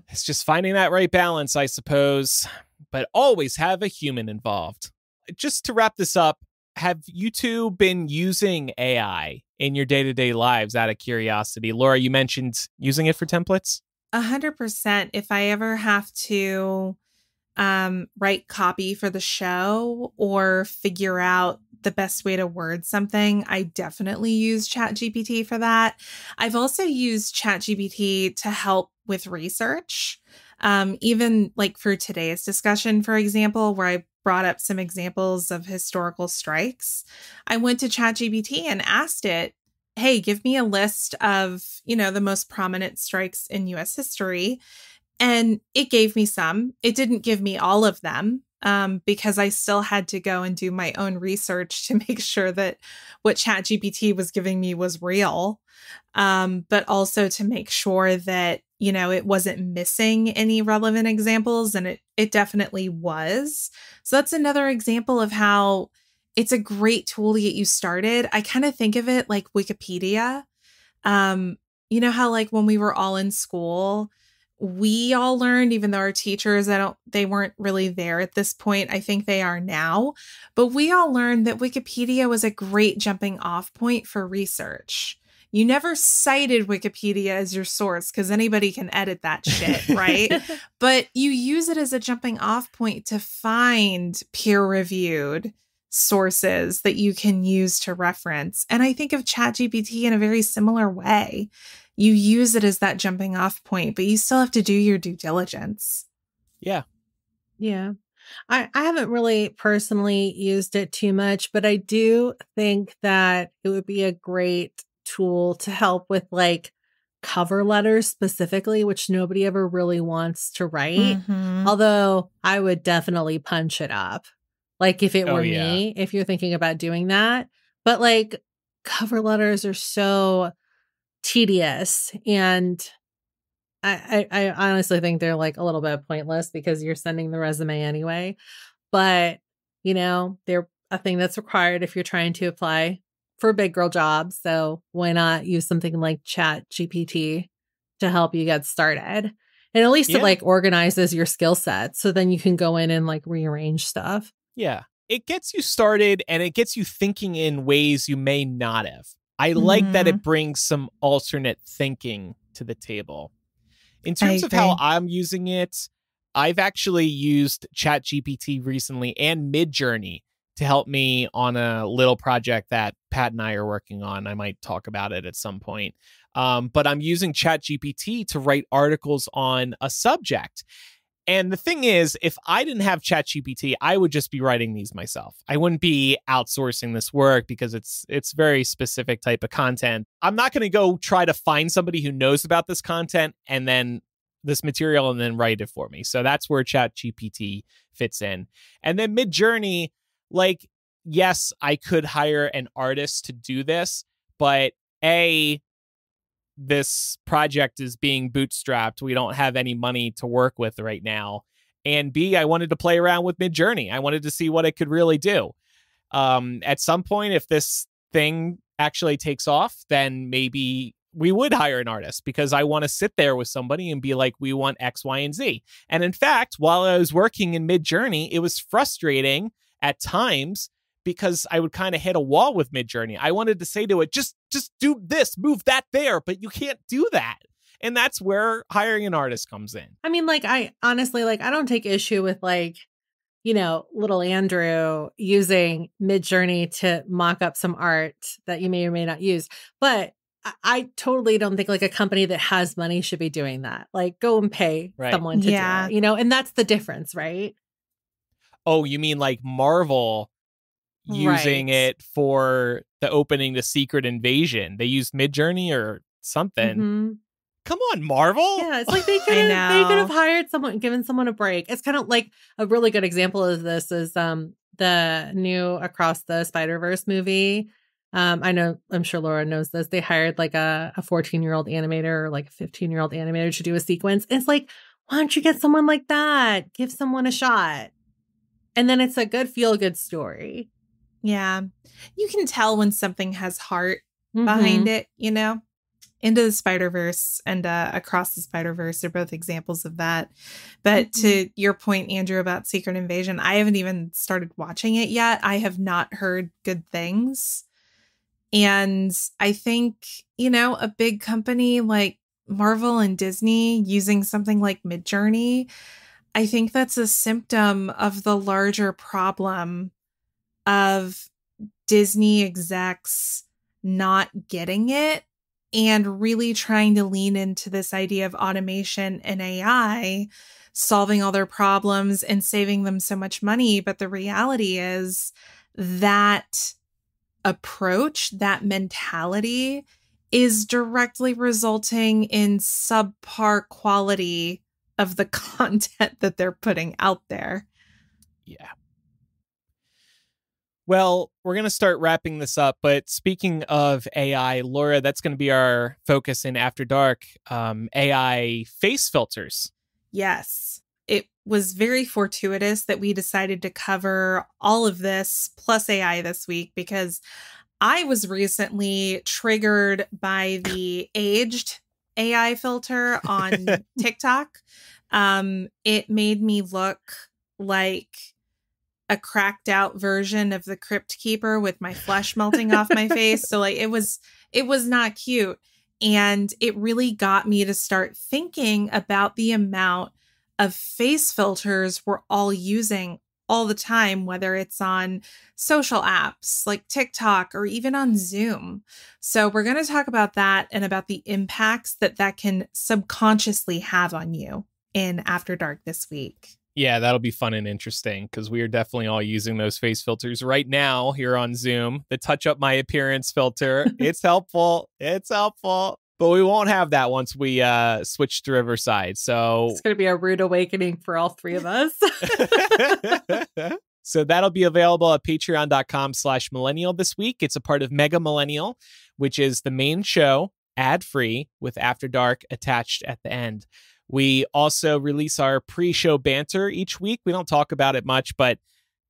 [SPEAKER 2] it's just finding that right balance, I suppose, but always have a human involved. Just to wrap this up, have you two been using AI in your day-to-day lives out of curiosity? Laura, you mentioned using it for templates.
[SPEAKER 3] 100%. If I ever have to write copy for the show or figure out the best way to word something, I definitely use ChatGPT for that. I've also used ChatGPT to help with research. Even like for today's discussion, for example, where I brought up some examples of historical strikes, I went to ChatGPT and asked it, hey, give me a list of, the most prominent strikes in US history. And it gave me some. It didn't give me all of them because I still had to go and do my own research to make sure that what ChatGPT was giving me was real. But also to make sure that, it wasn't missing any relevant examples. And it definitely was. So that's another example of how it's a great tool to get you started. I kind of think of it like Wikipedia. You know how like when we were all in school, we all learned, even though our teachers, they weren't really there at this point. I think they are now, but we all learned that Wikipedia was a great jumping off point for research. You never cited Wikipedia as your source because anybody can edit that shit, right? But you use it as a jumping off point to find peer-reviewed sources that you can use to reference. And I think of ChatGPT in a very similar way. You use it as that jumping off point, but you still have to do your due diligence.
[SPEAKER 2] Yeah.
[SPEAKER 1] Yeah. I haven't really personally used it too much, but I do think that it would be a great tool to help with like cover letters specifically, which nobody ever really wants to write.
[SPEAKER 3] Mhm.
[SPEAKER 1] Although I would definitely punch it up. Like if it
[SPEAKER 2] Oh,
[SPEAKER 1] were
[SPEAKER 2] yeah.
[SPEAKER 1] me, if you're thinking about doing that. But like cover letters are so tedious, and I honestly think they're like a little bit pointless because you're sending the resume anyway. But, you know, they're a thing that's required if you're trying to apply for big girl jobs. So why not use something like Chat GPT to help you get started? And at least it
[SPEAKER 2] Yeah.
[SPEAKER 1] like organizes your skill set. So then you can go in and like rearrange stuff.
[SPEAKER 2] Yeah. It gets you started and it gets you thinking in ways you may not have. I like that it brings some alternate thinking to the table. In terms of how
[SPEAKER 3] agree.
[SPEAKER 2] I'm using it, I've actually used ChatGPT recently and Midjourney to help me on a little project that Pat and I are working on. I might talk about it at some point. But I'm using ChatGPT to write articles on a subject. And the thing is, if I didn't have ChatGPT, I would just be writing these myself. I wouldn't be outsourcing this work because it's very specific type of content. I'm not going to go try to find somebody who knows about this content and then this material and then write it for me. So that's where ChatGPT fits in. And then Midjourney, like, yes, I could hire an artist to do this, but this project is being bootstrapped. We don't have any money to work with right now. And B, I wanted to play around with Midjourney. I wanted to see what it could really do. At some point, if this thing actually takes off, then maybe we would hire an artist because I want to sit there with somebody and be like, we want X, Y, and Z. And in fact, while I was working in Midjourney, it was frustrating at times because I would kind of hit a wall with Midjourney. I wanted to say to it, just do this, move that there, but you can't do that. And that's where hiring an artist comes in.
[SPEAKER 1] I mean, like, I honestly, like, I don't take issue with like, you know, little Andrew using Midjourney to mock up some art that you may or may not use. But I totally don't think like a company that has money should be doing that. Like, go and pay someone to do it, you know, and that's the difference, right?
[SPEAKER 2] Oh, you mean like Marvel using it for the opening to Secret Invasion? They used Midjourney or something.
[SPEAKER 1] Mm-hmm.
[SPEAKER 2] Come on, Marvel.
[SPEAKER 1] Yeah, it's like they could have hired someone, given someone a break. It's kind of like a really good example of this is the new Across the Spider-Verse movie. I'm sure Laura knows this. They hired like a 14-year-old animator or like a 15-year-old animator to do a sequence. And it's like, why don't you get someone like that? Give someone a shot. And then it's a good feel-good story.
[SPEAKER 3] Yeah. You can tell when something has heart behind it, you know? Into the Spider-Verse and Across the Spider-Verse are both examples of that. But to your point, Andrew, about Secret Invasion, I haven't even started watching it yet. I have not heard good things. And I think, you know, a big company like Marvel and Disney using something like Midjourney, I think that's a symptom of the larger problem of Disney execs not getting it and really trying to lean into this idea of automation and AI solving all their problems and saving them so much money. But the reality is that approach, that mentality is directly resulting in subpar quality of the content that they're putting out there.
[SPEAKER 2] Yeah. Well, we're going to start wrapping this up. But speaking of AI, Laura, that's going to be our focus in After Dark, AI face filters.
[SPEAKER 3] Yes. It was very fortuitous that we decided to cover all of this plus AI this week because I was recently triggered by the aged AI filter on TikTok. It made me look like a cracked out version of the Crypt Keeper with my flesh melting off my face. So like it was not cute. And it really got me to start thinking about the amount of face filters we're all using all the time, whether it's on social apps like TikTok or even on Zoom. So we're going to talk about that and about the impacts that can subconsciously have on you in After Dark this week.
[SPEAKER 2] Yeah, that'll be fun and interesting because we are definitely all using those face filters right now here on Zoom. The touch up my appearance filter. It's helpful. It's helpful. But we won't have that once we switch to Riverside. So
[SPEAKER 1] it's going to be a rude awakening for all three of us.
[SPEAKER 2] So that'll be available at patreon.com/millennial this week. It's a part of Mega Millennial, which is the main show, ad-free, with After Dark attached at the end. We also release our pre-show banter each week. We don't talk about it much, but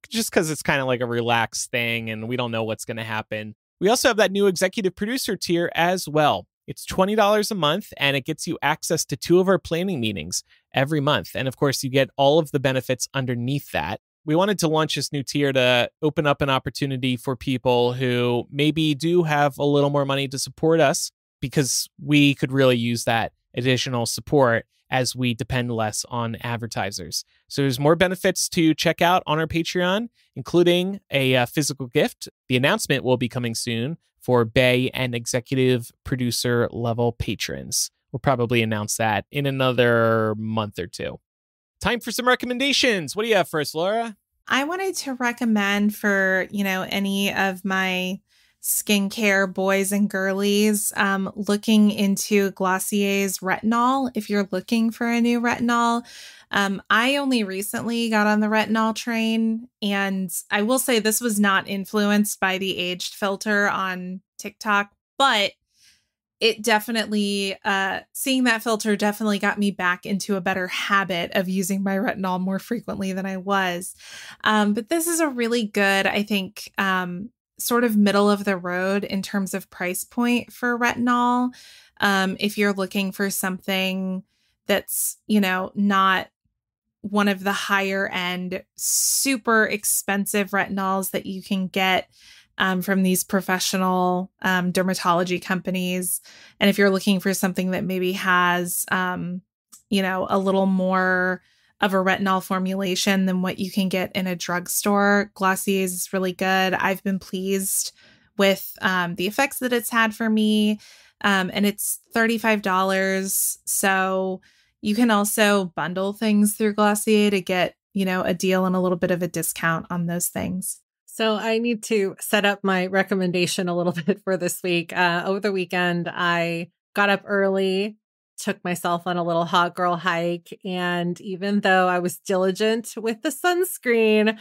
[SPEAKER 2] just because it's kind of like a relaxed thing and we don't know what's going to happen. We also have that new executive producer tier as well. It's $20 a month, and it gets you access to 2 of our planning meetings every month. And of course, you get all of the benefits underneath that. We wanted to launch this new tier to open up an opportunity for people who maybe do have a little more money to support us, because we could really use that additional support as we depend less on advertisers. So there's more benefits to check out on our Patreon, including a physical gift. The announcement will be coming soon for Bay and executive producer level patrons. We'll probably announce that in another month or two. Time for some recommendations. What do you have for us, Laura?
[SPEAKER 3] I wanted to recommend for, any of my skincare boys and girlies, looking into Glossier's retinol. If you're looking for a new retinol, I only recently got on the retinol train, and I will say this was not influenced by the aged filter on TikTok, but it definitely, seeing that filter definitely got me back into a better habit of using my retinol more frequently than I was. But this is a really good, I think, sort of middle of the road in terms of price point for retinol. If you're looking for something that's, not one of the higher end, super expensive retinols that you can get from these professional dermatology companies. And if you're looking for something that maybe has, a little more of a retinol formulation than what you can get in a drugstore, Glossier's is really good. I've been pleased with the effects that it's had for me. And it's $35. So you can also bundle things through Glossier to get, a deal and a little bit of a discount on those things.
[SPEAKER 1] So I need to set up my recommendation a little bit for this week. Over the weekend, I got up early, took myself on a little hot girl hike. And even though I was diligent with the sunscreen,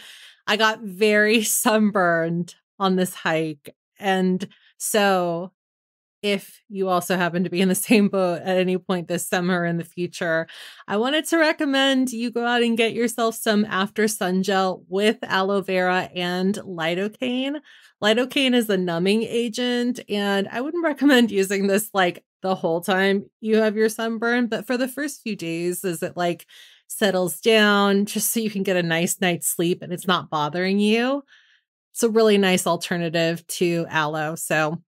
[SPEAKER 1] I got very sunburned on this hike. And so if you also happen to be in the same boat at any point this summer in the future, I wanted to recommend you go out and get yourself some after sun gel with aloe vera and lidocaine. Lidocaine is a numbing agent, and I wouldn't recommend using this like the whole time you have your sunburn, but for the first few days as it like settles down, just so you can get a nice night's sleep and it's not bothering you. It's a really nice alternative to aloe. So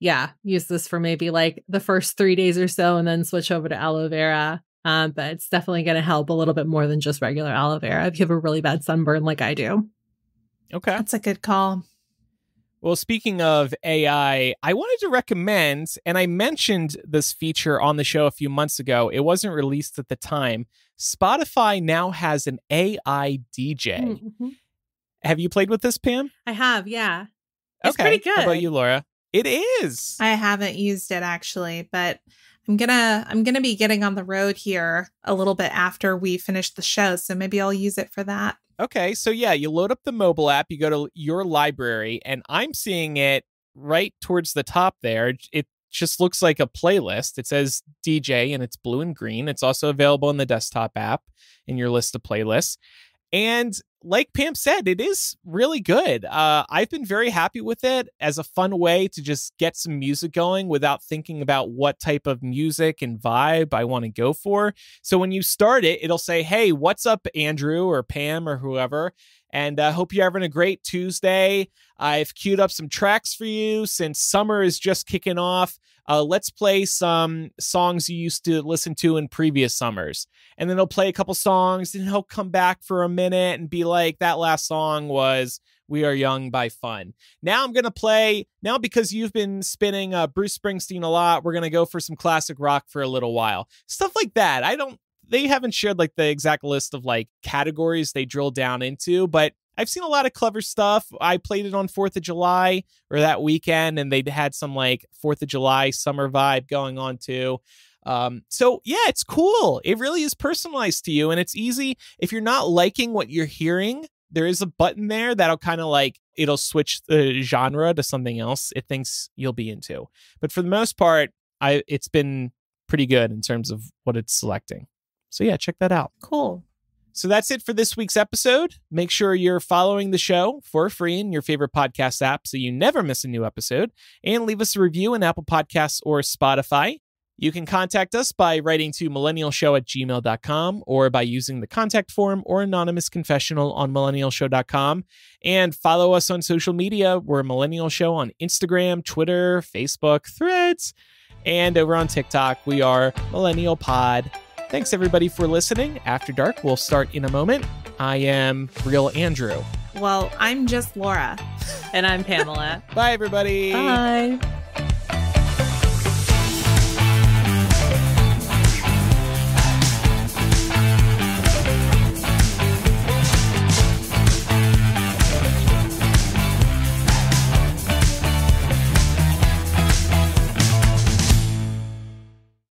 [SPEAKER 1] yeah, use this for maybe like the first 3 days or so and then switch over to aloe vera. But it's definitely going to help a little bit more than just regular aloe vera if you have a really bad sunburn like I do.
[SPEAKER 2] Okay.
[SPEAKER 3] That's a good call.
[SPEAKER 2] Well, speaking of AI, I wanted to recommend, and I mentioned this feature on the show a few months ago. It wasn't released at the time. Spotify now has an AI DJ.
[SPEAKER 1] Mm-hmm.
[SPEAKER 2] Have you played with this, Pam?
[SPEAKER 1] I have, yeah. It's
[SPEAKER 2] okay.
[SPEAKER 1] pretty good.
[SPEAKER 2] How about you, Laura? It is.
[SPEAKER 3] I haven't used it actually, but I'm gonna be getting on the road here a little bit after we finish the show, so maybe I'll use it for that.
[SPEAKER 2] Okay, so yeah, you load up the mobile app, you go to your library, and I'm seeing it right towards the top there. It just looks like a playlist. It says DJ and it's blue and green. It's also available in the desktop app in your list of playlists. And like Pam said, it is really good. I've been very happy with it as a fun way to just get some music going without thinking about what type of music and vibe I want to go for. So when you start it, it'll say, hey, what's up, Andrew or Pam or whoever? And I hope you're having a great Tuesday. I've queued up some tracks for you since summer is just kicking off. Let's play some songs you used to listen to in previous summers. And then he'll play a couple songs and he'll come back for a minute and be like, that last song was We Are Young by Fun. Now I'm going to play, now because you've been spinning Bruce Springsteen a lot, we're going to go for some classic rock for a little while. Stuff like that. They haven't shared like the exact list of like categories they drill down into, but I've seen a lot of clever stuff. I played it on 4th of July or that weekend, and they had some like 4th of July summer vibe going on too. So yeah, it's cool. It really is personalized to you, and it's easy. If you're not liking what you're hearing, there is a button there that'll kind of like, it'll switch the genre to something else it thinks you'll be into. But for the most part, it's been pretty good in terms of what it's selecting. So yeah, check that out.
[SPEAKER 3] Cool.
[SPEAKER 2] So that's it for this week's episode. Make sure you're following the show for free in your favorite podcast app so you never miss a new episode, and leave us a review in Apple Podcasts or Spotify. You can contact us by writing to millennialshow@gmail.com or by using the contact form or anonymous confessional on millennialshow.com. And follow us on social media. We're Millennial Show on Instagram, Twitter, Facebook, Threads, and over on TikTok, we are Millennial Pod. Thanks, everybody, for listening. After Dark will start in a moment. I am Real Andrew.
[SPEAKER 3] Well, I'm just Laura.
[SPEAKER 1] And I'm Pamela.
[SPEAKER 2] Bye, everybody.
[SPEAKER 1] Bye.